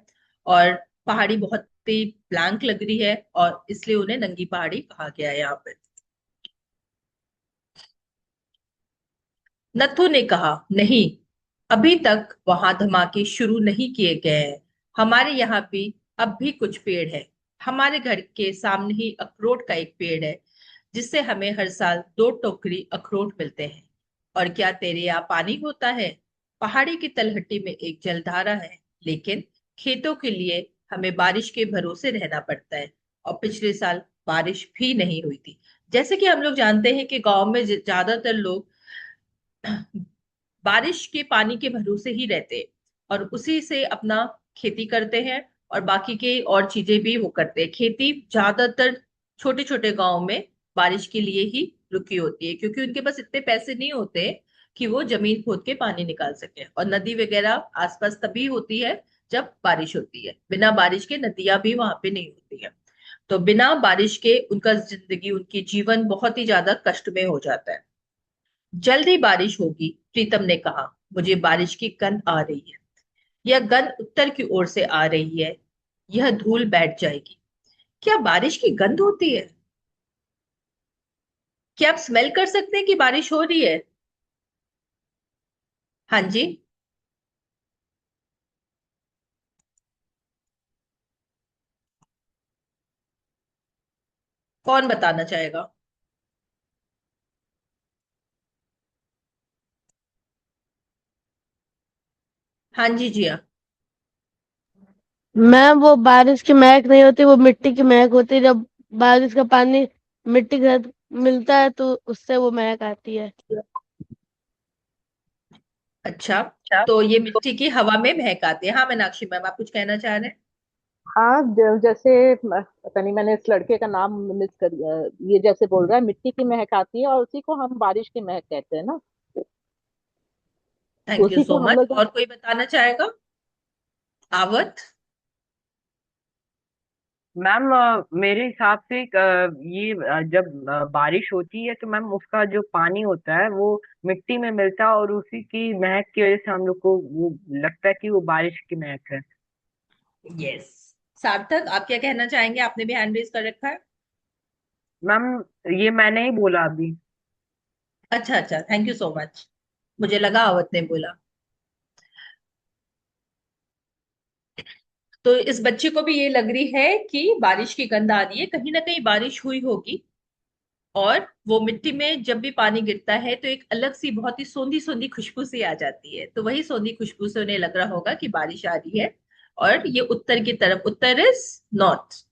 और पहाड़ी बहुत ही ब्लैंक लग रही है, और इसलिए उन्हें नंगी पहाड़ी कहा गया है यहाँ पे। नत्थू ने कहा, नहीं, अभी तक वहां धमाके शुरू नहीं किए गए हैं। हमारे यहाँ भी अब भी कुछ पेड़ है। हमारे घर के सामने ही अखरोट का एक पेड़ है, जिससे हमें हर साल 2 टोकरी अखरोट मिलते हैं। और क्या तेरे यहाँ पानी होता है? पहाड़ी की तलहटी में एक जलधारा है, लेकिन खेतों के लिए हमें बारिश के भरोसे रहना पड़ता है, और पिछले साल बारिश भी नहीं हुई थी। जैसे कि हम लोग जानते हैं कि गांव में ज्यादातर लोग बारिश के पानी के भरोसे ही रहते हैं, और उसी से अपना खेती करते हैं, और बाकी के और चीजें भी वो करते हैं। खेती ज्यादातर छोटे छोटे गांव में बारिश के लिए ही रुकी होती है, क्योंकि उनके पास इतने पैसे नहीं होते कि वो जमीन खोद के पानी निकाल सके। और नदी वगैरह आसपास तभी होती है जब बारिश होती है, बिना बारिश के नदियां भी वहां पे नहीं होती है। तो बिना बारिश के उनकी जीवन बहुत ही ज्यादा कष्ट में हो जाता है। जल्दी बारिश होगी, प्रीतम ने कहा। मुझे बारिश की गंध आ रही है। यह गंध उत्तर की ओर से आ रही है। यह धूल बैठ जाएगी। क्या बारिश की गंध होती है? क्या आप स्मेल कर सकते हैं कि बारिश हो रही है? हाँ जी। कौन बताना चाहेगा? हाँ जी, जी हाँ। मैम वो बारिश की महक नहीं होती, वो मिट्टी की महक होती है। जब बारिश का पानी मिट्टी के साथ मिलता है तो उससे वो महक आती है। अच्छा, तो ये मिट्टी की हवा में महक आती है। हाँ मीनाक्षी मैम, आप कुछ कहना चाह रहे हैं? हाँ, जैसे पता नहीं, मैंने इस लड़के का नाम मिस कर दिया। ये जैसे बोल रहा है मिट्टी की महक आती है और उसी को हम बारिश की महक कहते हैं ना। थैंक यू उसी सो को हम मच। लोग। और कोई बताना चाहेगा? आवत। मैम मेरे हिसाब से ये जब बारिश होती है तो मैम उसका जो पानी होता है वो मिट्टी में मिलता है और उसी की महक की वजह से हम लोग को वो लगता है कि वो बारिश की महक है। यस। सार्थक, आप क्या कहना चाहेंगे? आपने भी हैंड रेज कर रखा है। मैम ये मैंने ही बोला अभी। अच्छा अच्छा, थैंक यू सो मच। मुझे लगा आवत ने बोला। तो इस बच्चे को भी ये लग रही है कि बारिश की गंध आ रही है, कहीं ना कहीं बारिश हुई होगी। और वो मिट्टी में जब भी पानी गिरता है तो एक अलग सी बहुत ही सोंधी सोंधी खुशबू सी आ जाती है, तो वही सोंधी खुशबू से उन्हें लग रहा होगा कि बारिश आ रही है। और ये उत्तर की तरफ, उत्तर इज नॉर्थ,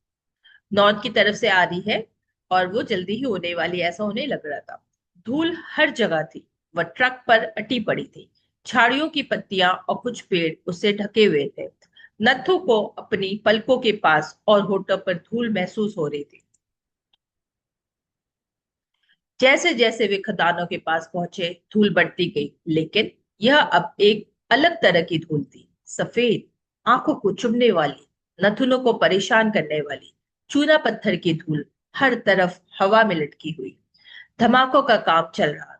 नॉर्थ की तरफ से आ रही है। और वो जल्दी ही होने वाली है, ऐसा उन्हें लग रहा था। धूल हर जगह थी। वह ट्रक पर अटी पड़ी थी। झाड़ियों की पत्तियां और कुछ पेड़ उससे ढके हुए थे। नत्थु को अपनी पलकों के पास और होठों पर धूल महसूस हो रही थी। जैसे जैसे वे खदानों के पास पहुंचे, धूल बढ़ती गई, लेकिन यह अब एक अलग तरह की धूल थी। सफेद, आंखों को चुभने वाली, नथुनों को परेशान करने वाली, चूना पत्थर की धूल हर तरफ हवा में लटकी हुई। धमाकों का काम चल रहा था।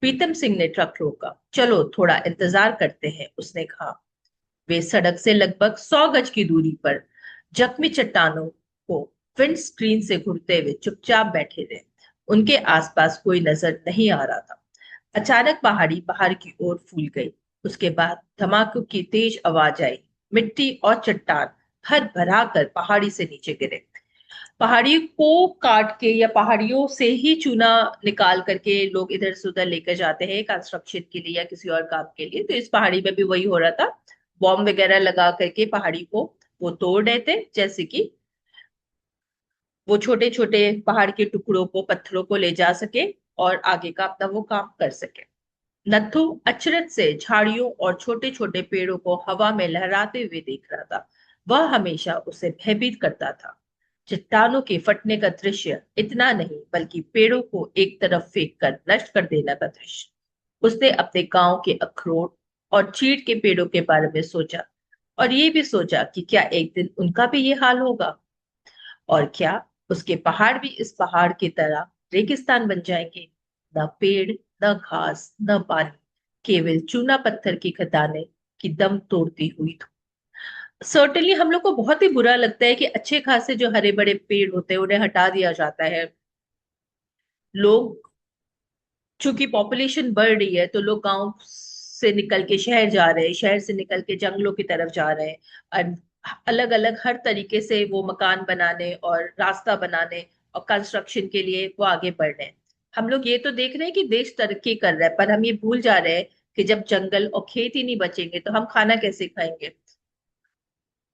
प्रीतम सिंह ने ट्रक रोका। चलो थोड़ा इंतजार करते हैं, उसने कहा। वे सड़क से लगभग 100 गज की दूरी पर जख्मी चट्टानों को विंड स्क्रीन से घुरते हुए चुपचाप बैठे थे। उनके आसपास कोई नजर नहीं आ रहा था। अचानक पहाड़ी बाहर की ओर फूल गई। उसके बाद धमाकों की तेज आवाज आई। मिट्टी और चट्टान भर भरा कर पहाड़ी से नीचे गिरे। पहाड़ी को काट के या पहाड़ियों से ही चूना निकाल करके लोग इधर से उधर लेकर जाते हैं कंस्ट्रक्शन के लिए या किसी और काम के लिए। तो इस पहाड़ी में भी वही हो रहा था। बॉम्ब वगैरह लगा करके पहाड़ी को वो तोड़ रहे थे, जैसे कि वो छोटे छोटे पहाड़ के टुकड़ों को, पत्थरों को ले जा सके और आगे का अपना वो काम कर सके। नत्थु अचरज से झाड़ियों और छोटे छोटे पेड़ों को हवा में लहराते हुए देख रहा था। वह हमेशा उसे भयभीत करता था। चट्टानों के फटने का दृश्य, इतना नहीं बल्कि पेड़ों को एक तरफ फेंक कर नष्ट कर देने का दृश्य। उसने अपने गांव के अखरोट और चीड़ के पेड़ों के बारे में सोचा, और ये भी सोचा कि क्या एक दिन उनका भी ये हाल होगा, और क्या उसके पहाड़ भी इस पहाड़ की तरह रेगिस्तान बन जाएंगे। न पेड़, न घास, न पानी, केवल चूना पत्थर की खदानें की दम तोड़ती हुई। सर्टेनली हम लोग को बहुत ही बुरा लगता है कि अच्छे खासे जो हरे बड़े पेड़ होते हैं उन्हें हटा दिया जाता है। लोग, चूंकि पॉपुलेशन बढ़ रही है तो लोग गांव से निकल के शहर जा रहे हैं, शहर से निकल के जंगलों की तरफ जा रहे हैं। और अलग अलग हर तरीके से वो मकान बनाने और रास्ता बनाने और कंस्ट्रक्शन के लिए वो आगे बढ़ रहे हैं। हम लोग ये तो देख रहे हैं कि देश तरक्की कर रहा है, पर हम ये भूल जा रहे हैं कि जब जंगल और खेत ही नहीं बचेंगे तो हम खाना कैसे खाएंगे?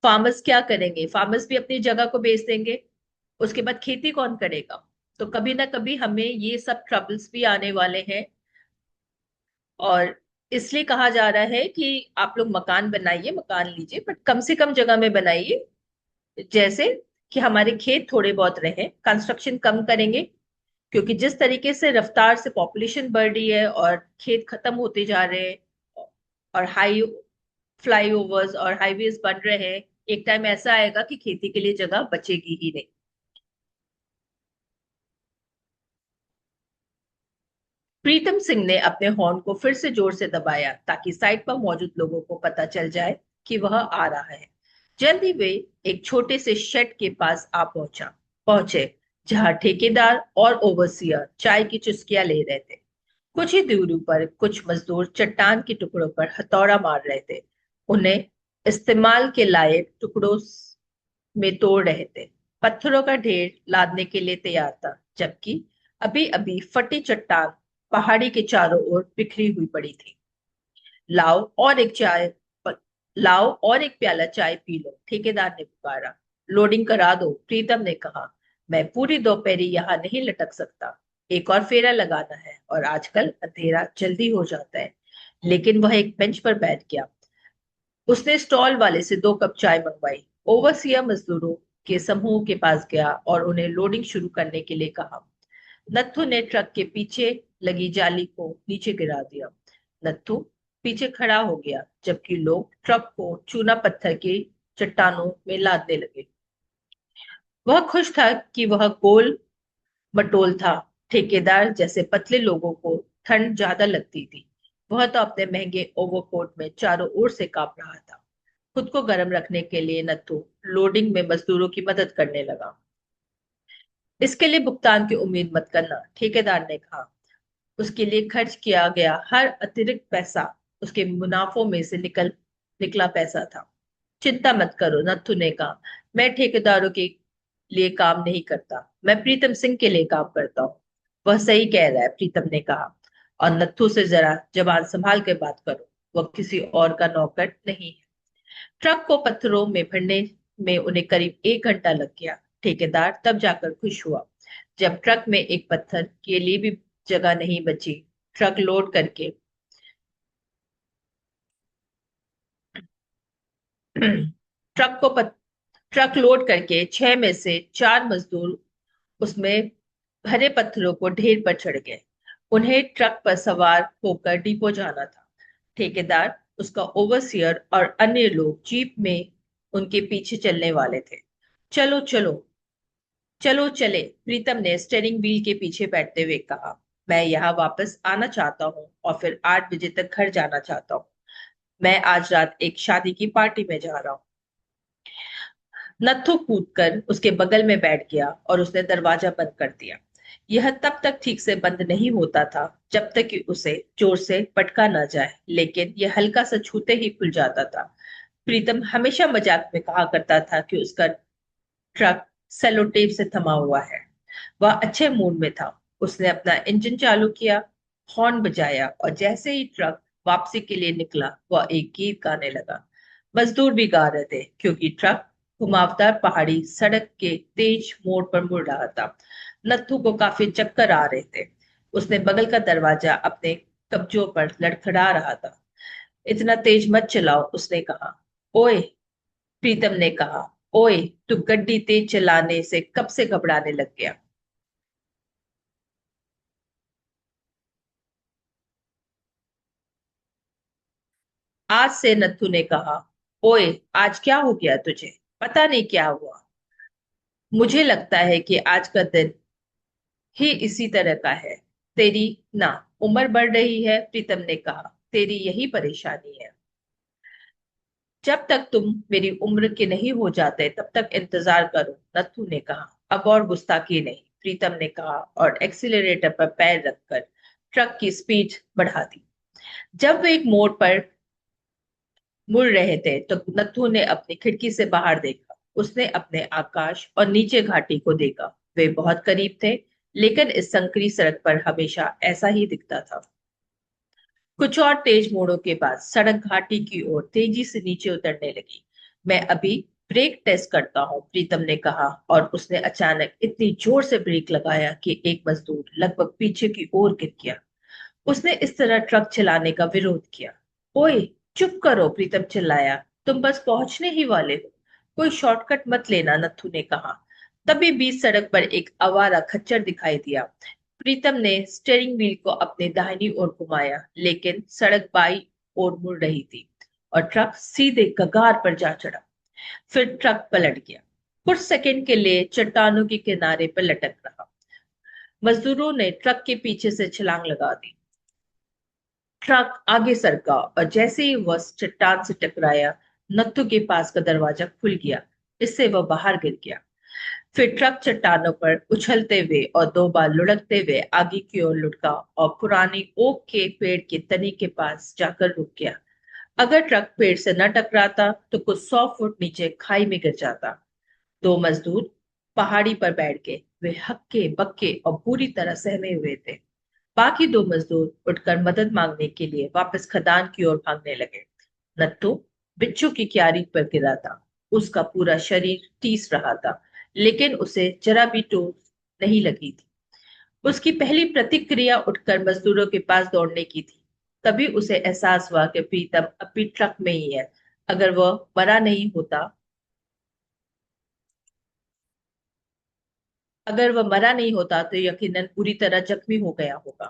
फार्मर्स क्या करेंगे? फार्मर्स भी अपनी जगह को बेच देंगे। उसके बाद खेती कौन करेगा? तो कभी ना कभी हमें ये सब ट्रबल्स भी आने वाले हैं। और इसलिए कहा जा रहा है कि आप लोग मकान बनाइए, मकान लीजिए, बट कम से कम जगह में बनाइए, जैसे कि हमारे खेत थोड़े बहुत रहे। कंस्ट्रक्शन कम करेंगे, क्योंकि जिस तरीके से रफ्तार से पॉपुलेशन बढ़ रही है और खेत खत्म होते जा रहे हैं और हाई फ्लाईओवर्स और हाईवेज बन रहे हैं, एक टाइम ऐसा आएगा कि खेती के लिए जगह बचेगी ही नहीं। प्रीतम सिंह ने अपने हॉर्न को फिर से जोर से दबाया ताकि साइड पर मौजूद लोगों को पता चल जाए कि वह आ रहा है। जल्दी वे एक छोटे से शेड के पास आ पहुंचे जहां ठेकेदार और ओवरसियर चाय की चुस्कियां ले रहे थे। कुछ ही दूरी पर कुछ मजदूर चट्टान के टुकड़ों पर हथौड़ा मार रहे थे, उन्हें इस्तेमाल के लायक टुकड़ों में तोड़ रहे थे। पत्थरों का ढेर लादने के लिए तैयार था, जबकि अभी अभी फटी चट्टान पहाड़ी के चारों ओर बिखरी हुई पड़ी थी। लाओ और एक चाय लाओ और एक प्याला चाय पी लो, ठेकेदार ने पुकारा। लोडिंग करा दो, प्रीतम ने कहा। मैं पूरी दोपहरी यहाँ नहीं लटक सकता, एक और फेरा लगाना है और आजकल अंधेरा जल्दी हो जाता है। लेकिन वह एक बेंच पर बैठ गया। उसने स्टॉल वाले से 2 कप चाय मंगवाई, ओवरसियर मजदूरों के समूह के पास गया और उन्हें लोडिंग शुरू करने के लिए कहा। नत्थु ने ट्रक के पीछे लगी जाली को नीचे गिरा दिया। नत्थु पीछे खड़ा हो गया जबकि लोग ट्रक को चूना पत्थर की चट्टानों में लादने लगे। वह खुश था कि वह गोल मटोल था। ठेकेदार जैसे पतले लोगों को ठंड ज्यादा लगती थी। वह तो अपने महंगे ओवरकोट में चारों ओर से कांप रहा था। खुद को गर्म रखने के लिए नत्थु लोडिंग में मजदूरों की मदद करने लगा। इसके लिए भुगतान की उम्मीद मत करना, ठेकेदार ने कहा। उसके लिए खर्च किया गया हर अतिरिक्त पैसा उसके मुनाफों में से निकला पैसा था। चिंता मत करो, नत्थु ने कहा। मैं ठेकेदारों के लिए काम नहीं करता, मैं प्रीतम सिंह के लिए काम करता हूँ। वह सही कह रहा है, प्रीतम ने कहा। और नत्थु से जरा जबान संभाल के बात करो, वह किसी और का नौकर नहीं है। ट्रक को पत्थरों में भरने में उन्हें करीब 1 घंटा लग गया। ठेकेदार तब जाकर खुश हुआ जब ट्रक में एक पत्थर के लिए भी जगह नहीं बची। ट्रक लोड करके ट्रक को ट्रक लोड करके 6 में से 4 मजदूर उसमें भरे पत्थरों को ढेर पर चढ़ गए। उन्हें ट्रक पर सवार होकर डिपो जाना था। ठेकेदार, उसका ओवरसियर और अन्य लोग जीप में उनके पीछे चलने वाले थे। चलो चलो चलो चले, प्रीतम ने स्टीयरिंग व्हील के पीछे बैठते हुए कहा। मैं यहाँ वापस आना चाहता हूँ और फिर 8 बजे तक घर जाना चाहता हूँ। मैं आज रात एक शादी की पार्टी में जा रहा हूँ। नत्थु कूदकर उसके बगल में बैठ गया और उसने दरवाजा बंद कर दिया। यह तब तक ठीक से बंद नहीं होता था जब तक कि उसे जोर से पटका न जाए, लेकिन यह हल्का सा छूते ही खुल जाता था। प्रीतम हमेशा मजाक में कहा करता था कि उसका ट्रक सेलो टेप से थमा हुआ है। वह अच्छे मूड में था। उसने अपना इंजन चालू किया, हॉर्न बजाया और जैसे ही ट्रक वापसी के लिए निकला, वह एक गीत गाने लगा। मजदूर भी गा रहे थे क्योंकि ट्रक घुमावदार पहाड़ी सड़क के तेज मोड़ पर मुड़ रहा था। नत्थु को काफी चक्कर आ रहे थे। उसने बगल का दरवाजा अपने कब्जों पर लड़खड़ा रहा था। इतना तेज मत चलाओ, उसने कहा। ओए, प्रीतम ने कहा। ओए, तू गड्डी तेज चलाने से कब से घबराने लग गया? आज से, नत्थु ने कहा। ओए, आज क्या हो गया तुझे? पता नहीं क्या हुआ। मुझे लगता है कि आज का दिन ही इसी तरह का है। तेरी ना उम्र बढ़ रही है, प्रीतम ने कहा। तेरी यही परेशानी है। जब तक तुम मेरी उम्र के नहीं हो जाते तब तक इंतजार करो, नत्थु ने कहा। अब और गुस्ताखी नहीं, प्रीतम ने कहा और एक्सीलरेटर पर पैर रखकर ट्रक की स्पीड बढ़ा दी। जब वे एक मोड़ पर मुड़ रहे थे तो नत्थु ने अपनी खिड़की से बाहर देखा। उसने अपने आकाश और नीचे घाटी को देखा। वे बहुत करीब थे, लेकिन इस संकरी सड़क पर हमेशा ऐसा ही दिखता था। कुछ और तेज मोड़ों के बाद सड़क घाटी की ओर तेजी से नीचे उतरने लगी। मैं अभी ब्रेक टेस्ट करता हूँ, प्रीतम ने कहा और उसने अचानक इतनी जोर से ब्रेक लगाया कि एक मजदूर लगभग पीछे की ओर गिर गया। उसने इस तरह ट्रक चलाने का विरोध किया। ओए, चुप करो, प्रीतम चिल्लाया। तुम बस पहुंचने ही वाले हो, कोई शॉर्टकट मत लेना, नत्थु ने कहा। तभी बीच सड़क पर एक आवारा खच्चर दिखाई दिया। प्रीतम ने स्टीयरिंग व्हील को अपने दाहिनी ओर घुमाया, लेकिन सड़क बाईं ओर मुड़ रही थी और ट्रक सीधे कगार पर जा चढ़ा। फिर ट्रक पलट गया, कुछ सेकंड के लिए चट्टानों के किनारे पर लटक रहा। मजदूरों ने ट्रक के पीछे से छलांग लगा दी। ट्रक आगे सरका और जैसे ही वह चट्टान से टकराया, नत्थु के पास का दरवाजा खुल गया। इससे वह बाहर गिर गया। फिर ट्रक चट्टानों पर उछलते हुए और 2 बार लुढ़कते हुए आगे की ओर लुढ़का और पुरानी ओक के पेड़ के तने के पास जाकर रुक गया। अगर ट्रक पेड़ से न टकराता तो कुछ 100 फुट नीचे खाई में गिर जाता। 2 मजदूर पहाड़ी पर बैठ गए। वे हक्के बक्के और पूरी तरह सहमे हुए थे। बाकी 2 मजदूर उठकर मदद मांगने के लिए वापस खदान की ओर भागने लगे। नत्थु बिच्छू की क्यारी पर गिरा था। उसका पूरा शरीर टीस रहा था, लेकिन उसे जरा भी चोट नहीं लगी थी। उसकी पहली प्रतिक्रिया उठकर मजदूरों के पास दौड़ने की थी। तभी उसे एहसास हुआ कि प्रीतम अभी ट्रक में ही है। अगर वह मरा नहीं होता अगर वह मरा नहीं होता तो यकीनन पूरी तरह जख्मी हो गया होगा।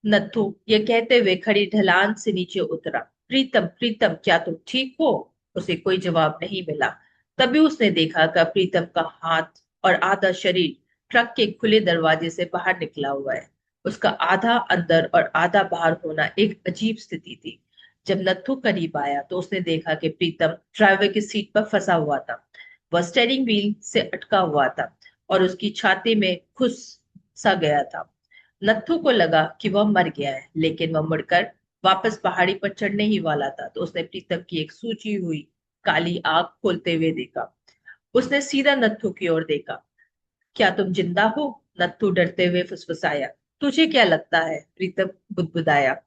नत्थु ये कहते हुए खड़ी ढलान से नीचे उतरा। प्रीतम, प्रीतम, क्या तुम ठीक हो? उसे कोई जवाब नहीं मिला। तभी उसने देखा कि प्रीतम का हाथ और आधा शरीर ट्रक के खुले दरवाजे से बाहर निकला हुआ है। उसका आधा अंदर और आधा बाहर होना एक अजीब स्थिति थी। जब नत्थु करीब आया तो उसने देखा कि प्रीतम ड्राइवर की सीट पर फंसा हुआ था। वह स्टीयरिंग व्हील से अटका हुआ था और उसकी छाती में घुस सा गया था। नत्थु को लगा कि वह मर गया है, लेकिन वह मुड़कर वापस पहाड़ी पर चढ़ने ही वाला था तो उसने प्रीतम की एक सूजी हुई काली आंख खोलते हुए देखा। उसने सीधा नत्थु की ओर देखा। क्या तुम जिंदा हो? नत्थु डरते हुए फुसफुसाया। तुझे क्या लगता है? प्रीतम बुदबुदाया।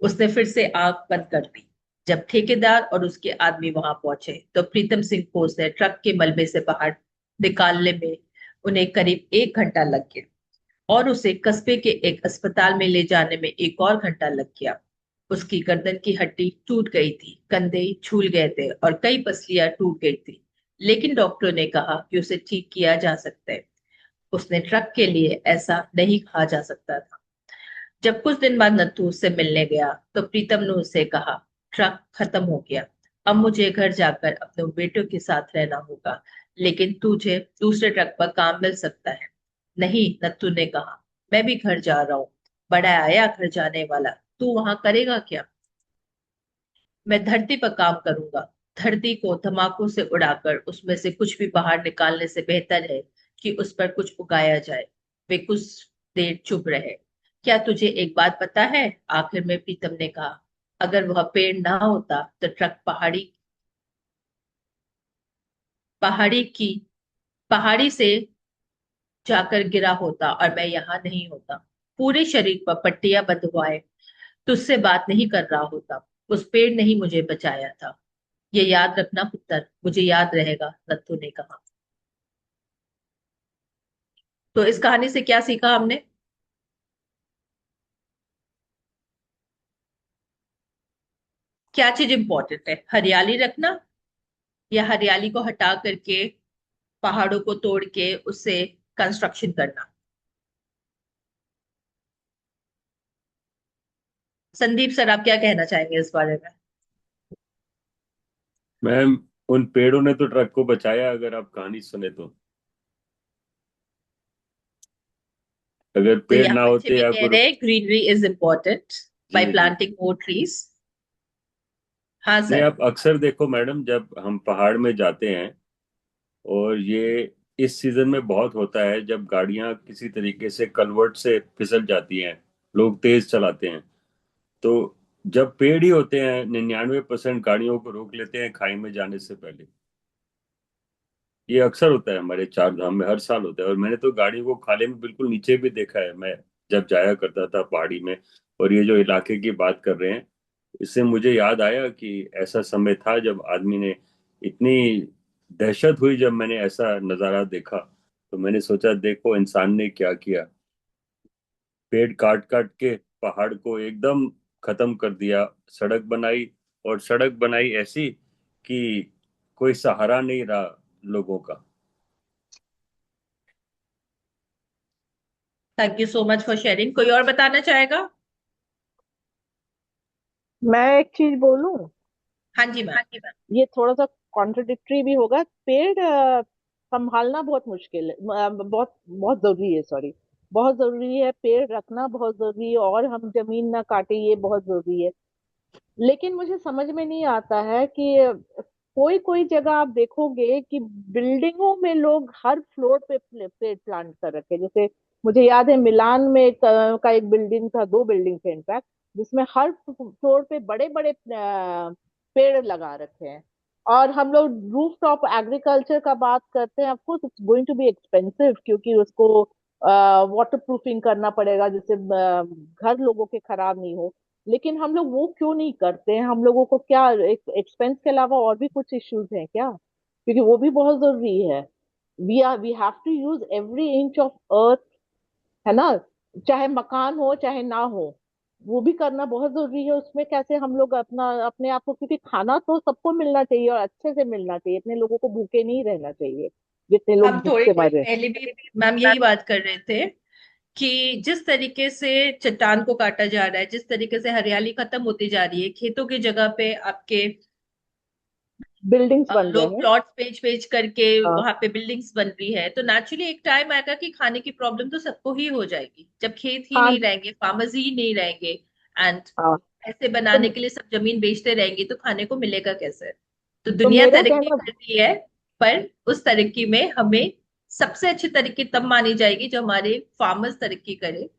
उसने फिर से आंख बंद कर दी। जब ठेकेदार और उसके आदमी वहां पहुंचे तो प्रीतम सिंह को उसे ट्रक के मलबे से बाहर निकालने में उन्हें करीब 1 घंटा लग गया और उसे कस्बे के एक अस्पताल में ले जाने में 1 और घंटा लग गया। उसकी गर्दन की हड्डी टूट गई थी, कंधे झूल गए थे और कई पसलियां टूट गई थी, लेकिन डॉक्टरों ने कहा कि उसे ठीक किया जा सकता है। उसने ट्रक के लिए ऐसा नहीं कहा जा सकता था। जब कुछ दिन बाद नत्थु उससे मिलने गया तो प्रीतम ने उससे कहा, ट्रक खत्म हो गया। अब मुझे घर जाकर अपने बेटों के साथ रहना होगा, लेकिन तुझे दूसरे ट्रक पर काम मिल सकता है। नहीं, नत्थु ने कहा, मैं भी घर जा रहा हूँ। बड़ा आया घर जाने वाला, तू वहां करेगा क्या? मैं धरती पर काम करूंगा। धरती को धमाकों से उड़ाकर उसमें से कुछ भी बाहर निकालने से बेहतर है कि उस पर कुछ उगाया जाए। वे कुछ देर चुप रहे। क्या तुझे एक बात पता है? आखिर में प्रीतम ने कहा, अगर वह पेड़ ना होता तो ट्रक पहाड़ी की पहाड़ी से जाकर गिरा होता और मैं यहाँ नहीं होता। पूरे शरीर पर पट्टियां बंधवाए तुझसे बात नहीं कर रहा होता। उस पेड़ ने ही मुझे बचाया था। ये याद रखना पुत्र, मुझे याद रहेगा, नत्थु ने कहा। तो इस कहानी से क्या सीखा हमने? क्या चीज इंपॉर्टेंट है, हरियाली रखना या हरियाली को हटा करके पहाड़ों को तोड़ के उससे कंस्ट्रक्शन करना? संदीप सर, आप क्या कहना चाहेंगे इस बारे में? मैम, उन पेड़ों ने तो ट्रक को बचाया, अगर आप कहानी सुने तो। अगर तो पेड़ यहाँ ना बच्चे होते भी या कह रहे हैं ग्रीनरी इज इम्पोर्टेंट बाय जी जी। Planting more trees. हाँ नहीं, सर। आप अक्सर देखो मैडम, जब हम पहाड़ में जाते हैं, और ये इस सीजन में बहुत होता है, जब गाड़ियां किसी तरीके से कलवर्ट से फिसल जाती हैं, लोग तेज चलाते हैं, तो जब पेड़ ही होते हैं, 99% गाड़ियों को रोक लेते हैं खाई में जाने से पहले। ये अक्सर होता है हमारे चार धाम में, हर साल होता है। और मैंने तो गाड़ी को खाले में बिल्कुल नीचे भी देखा है, मैं जब जाया करता था पहाड़ी में। और ये जो इलाके की बात कर रहे हैं, इससे मुझे याद आया कि ऐसा समय था जब आदमी ने इतनी दहशत हुई जब मैंने ऐसा नज़ारा देखा। तो मैंने सोचा, देखो इंसान ने क्या किया, पेड़ काट काट के पहाड़ को एकदम खत्म कर दिया, सड़क बनाई। और सड़क बनाई ऐसी कि कोई सहारा नहीं रहा लोगों का। Thank you so much for sharing. कोई और बताना चाहेगा? मैं एक चीज बोलूं, हाँ जी मैम। ये थोड़ा सा कॉन्ट्रडिक्टरी भी होगा। पेड़ संभालना बहुत मुश्किल है, बहुत बहुत जरूरी है, सॉरी, बहुत जरूरी है। पेड़ रखना बहुत जरूरी है, और हम जमीन ना काटे, ये बहुत जरूरी है। लेकिन मुझे समझ में नहीं आता है कि कोई कोई जगह आप देखोगे कि बिल्डिंगों में लोग हर फ्लोर पे पेड़ प्लांट कर रखे हैं। जैसे मुझे याद है मिलान में एक का एक बिल्डिंग था, दो बिल्डिंग थे इनफैक्ट, जिसमें हर फ्लोर पे बड़े बड़े पेड़ लगा रखे हैं। और हम लोग रूफ टॉप एग्रीकल्चर का बात करते हैं, of course it's going to be expensive, क्योंकि उसको वाटर प्रूफिंग करना पड़ेगा, जिससे घर लोगों के खराब नहीं हो। लेकिन हम लोग वो क्यों नहीं करते हैं? हम लोगों को क्या एक्सपेंस के अलावा और भी कुछ इश्यूज हैं क्या? क्योंकि वो भी बहुत जरूरी है। We have to use every inch of earth, है ना? चाहे मकान हो चाहे ना हो, वो भी करना बहुत जरूरी है। उसमें कैसे हम लोग अपने आप को, क्योंकि खाना तो सबको मिलना चाहिए और अच्छे से मिलना चाहिए, इतने लोगों को भूखे नहीं रहना चाहिए जितने लोग हम भूख थोड़ी से देर मर रहे पहले भी मैम यही बात कर रहे थे कि जिस तरीके से चट्टान को काटा जा रहा है, जिस तरीके से हरियाली खत्म होती जा रही है, खेतों की जगह पे आपके बिल्डिंग्स बन रहे लोग हैं। प्लॉट बेच बेच करके हाँ, वहां पे बिल्डिंग्स बन रही है, तो नेचुरली एक टाइम आएगा कि खाने की प्रॉब्लम तो सबको ही हो जाएगी, जब खेत ही हाँ, नहीं रहेंगे, फार्मर्स ही नहीं रहेंगे, एंड हाँ। पैसे तो, बनाने के लिए सब जमीन बेचते रहेंगे, तो खाने को मिलेगा कैसे? तो तो दुनिया मेरा तरक्की कहना, करती है, पर उस तरक्की में हमें सबसे अच्छी तरक्की तब मानी जाएगी जब हमारे फार्मर्स तरक्की करे,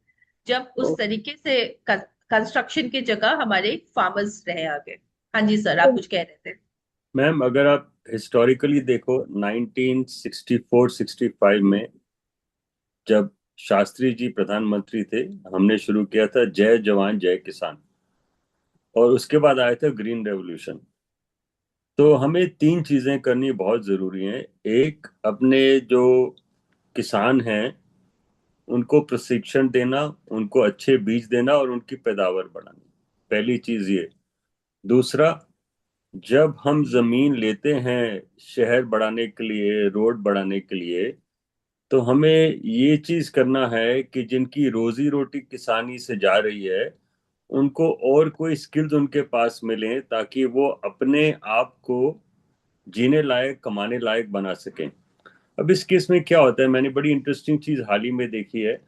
जब उस तरीके से कंस्ट्रक्शन की जगह हमारे फार्मर्स रहे आगे। हाँ जी सर, आप तो कुछ कह रहे थे। मैम अगर आप हिस्टोरिकली देखो 1964-65 में जब शास्त्री जी प्रधानमंत्री थे, हमने शुरू किया था जय जवान जय किसान, और उसके बाद आया था ग्रीन रेवोल्यूशन। तो हमें तीन चीजें करनी बहुत जरूरी हैं। एक, अपने जो किसान हैं उनको प्रशिक्षण देना, उनको अच्छे बीज देना और उनकी पैदावार बढ़ानी, पहली चीज ये। दूसरा, जब हम जमीन लेते हैं शहर बढ़ाने के लिए, रोड बढ़ाने के लिए, तो हमें ये चीज करना है कि जिनकी रोजी रोटी किसानी से जा रही है उनको और कोई स्किल्स उनके पास मिले, ताकि वो अपने आप को जीने लायक, कमाने लायक बना सकें। अब इस केस में क्या होता है, मैंने बड़ी इंटरेस्टिंग चीज हाल ही में देखी है।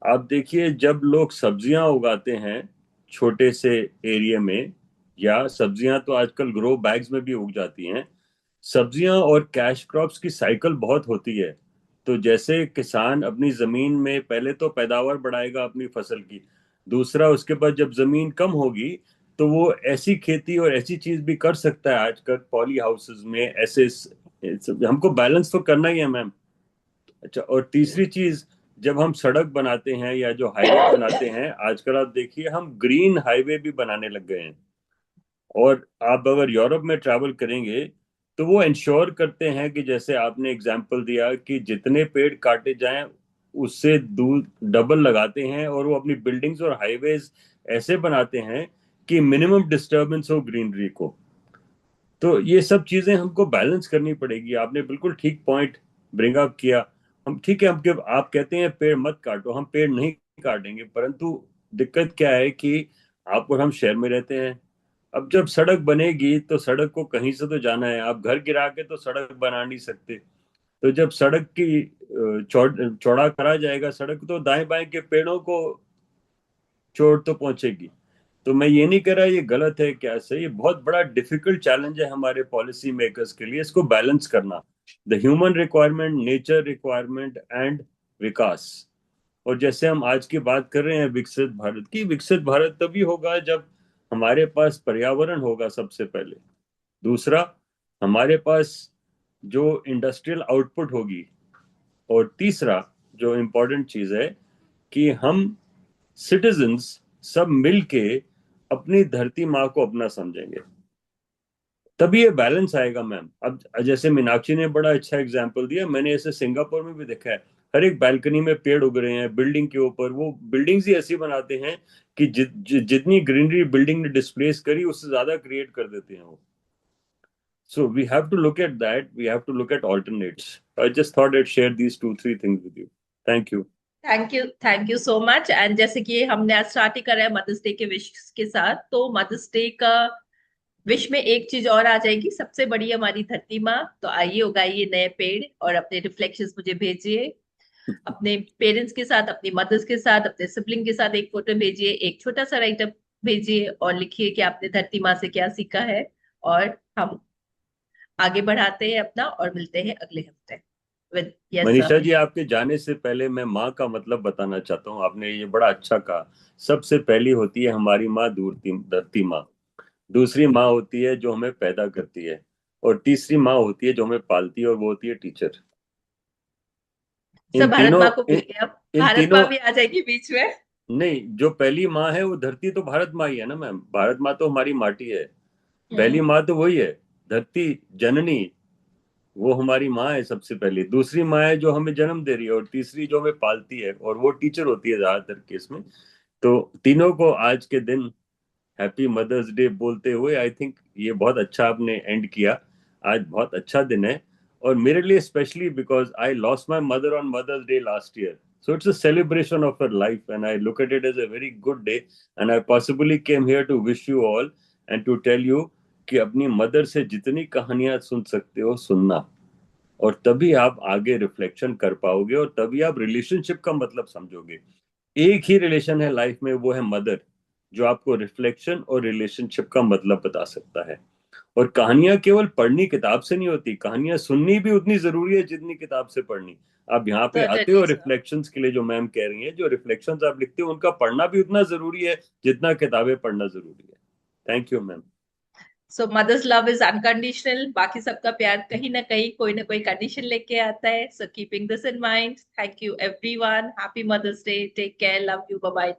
आप देखिए, जब लोग सब्जियां उगाते हैं छोटे से एरिया में, या सब्जियां तो आजकल ग्रो बैग्स में भी उग जाती हैं, सब्जियां और कैश क्रॉप्स की साइकिल बहुत होती है। तो जैसे किसान अपनी जमीन में पहले तो पैदावार बढ़ाएगा अपनी फसल की, दूसरा उसके बाद जब जमीन कम होगी तो वो ऐसी खेती और ऐसी चीज भी कर सकता है आजकल पॉली हाउसेस में, ऐसे हमको बैलेंस तो करना ही है मैम। अच्छा, और तीसरी चीज, जब हम सड़क बनाते हैं या जो हाईवे बनाते हैं, आजकल आप देखिए हम ग्रीन हाईवे भी बनाने लग गए हैं। और आप अगर यूरोप में ट्रैवल करेंगे तो वो इंश्योर करते हैं कि जैसे आपने एग्जाम्पल दिया कि जितने पेड़ काटे जाएं उससे दूर डबल लगाते हैं, और वो अपनी बिल्डिंग्स और हाईवेज ऐसे बनाते हैं कि मिनिमम डिस्टरबेंस हो ग्रीनरी को। तो ये सब चीजें हमको बैलेंस करनी पड़ेगी। आपने बिल्कुल ठीक पॉइंट ब्रिंग अप किया। हम ठीक है, हम आप कहते हैं पेड़ मत काटो, हम पेड़ नहीं काटेंगे, परंतु दिक्कत क्या है कि आप और हम शहर में रहते हैं। अब जब सड़क बनेगी तो सड़क को कहीं से तो जाना है, आप घर गिरा के तो सड़क बना नहीं सकते। तो जब सड़क की चौड़ा करा जाएगा सड़क, तो दाएं बाएं के पेड़ों को चोट तो पहुंचेगी। तो मैं ये नहीं कह रहा ये गलत है क्या सही, ये बहुत बड़ा डिफिकल्ट चैलेंज है हमारे पॉलिसी मेकर्स के लिए, इसको बैलेंस करना, the human requirement, nature requirement and विकास। और जैसे हम आज की बात कर रहे हैं विकसित भारत की, विकसित भारत तभी होगा जब हमारे पास पर्यावरण होगा सबसे पहले, दूसरा हमारे पास जो इंडस्ट्रियल आउटपुट होगी, और तीसरा जो इम्पोर्टेंट चीज है कि हम सिटीजन्स सब मिलके अपनी धरती माँ को अपना समझेंगे, तभी ये बैलेंस आएगा मैम। अब जैसे मीनाक्षी ने बड़ा अच्छा एग्जांपल दिया, मैंने ऐसे सिंगापुर में भी देखा है, हर एक बालकनी में पेड़ उग रहे हैं, बिल्डिंग के ऊपर। वो बिल्डिंग्स ही ऐसी बनाते हैं कि जितनी ग्रीनरी बिल्डिंग ने डिस्प्लेस करी उससे ज्यादा क्रिएट कर देते हैं वो। So we have to look at that. We have to look at alternates. I just thought I'd share these two, three things with you. Thank you. Thank you so much. And जैसे कि हमने आज start ही करा है mother's day के wish के साथ, तो मदर्स डे का विश में एक चीज और आ जाएगी, सबसे बड़ी हमारी धरती माँ। तो आइए उगाइए नए पेड़ और अपने रिफ्लेक्शंस मुझे भेजिए। अपने पेरेंट्स के साथ, अपनी मदर्स के साथ, अपने सिबलिंग के साथ एक फोटो भेजिए, एक छोटा सा राइटअप भेजिए और लिखिए कि आपने धरती माँ से क्या सीखा है। और हम आगे बढ़ाते हैं अपना और मिलते हैं अगले हफ्ते विद यस मनीषा जी, आपके जाने से पहले मैं माँ का मतलब बताना चाहता हूँ। आपने ये बड़ा अच्छा कहा। सबसे पहली होती है हमारी माँ, धरती माँ। दूसरी माँ होती है जो हमें पैदा करती है, और तीसरी माँ होती है जो हमें पालती है, और वो होती है टीचर। इन सब भारत तीनों माँ को भूल इन, गए, अब इन भारत तीनों माँ भी आ जाएगी बीच में। नहीं, जो पहली माँ है वो धरती तो भारत माँ ही है ना मैम। भारत माँ तो हमारी माटी है। पहली माँ तो वही है, धरती जननी। वो हमारी माँ है सबसे पहली। दूसरी माँ है जो हमें जन्म दे रही है, और तीसरी जो हमें पालती है, और वो टीचर होती है ज्यादातर केस में। तो तीनों को आज के दिन हैप्पी मदर्स डे बोलते हुए, आई थिंक ये बहुत अच्छा आपने एंड किया। आज बहुत अच्छा दिन है, और मेरे लिए specially because I lost my mother on Mother's Day last year. So it's a celebration of her life, and I look at it as a very good day. And I possibly came here to wish you all and to tell you कि अपनी mother से जितनी कहानियां सुन सकते हो सुनना, और तभी आप आगे रिफ्लेक्शन कर पाओगे, और तभी आप रिलेशनशिप का मतलब समझोगे। एक ही रिलेशन है लाइफ में, वो है मदर, जो आपको रिफ्लेक्शन और रिलेशनशिप का मतलब बता सकता है। और कहानियां केवल पढ़नी किताब से नहीं होती, कहानियां सुननी भी उतनी जरूरी है जितनी किताब से पढ़नी। आप यहाँ पे आते हो सर्टेनली सर। रिफ्लेक्शंस के लिए, जो मैम कह रही हैं, जो रिफ्लेक्शंस आप लिखते हो उनका पढ़ना भी उतना जरूरी है जितना किताबें पढ़ना जरूरी है। Thank you ma'am. So mother's love is unconditional, बाकी सबका प्यार कहीं ना कोई कंडीशन लेके आता है। So keeping this in mind, thank you everyone, happy Mother's Day, take care, love you, bye bye.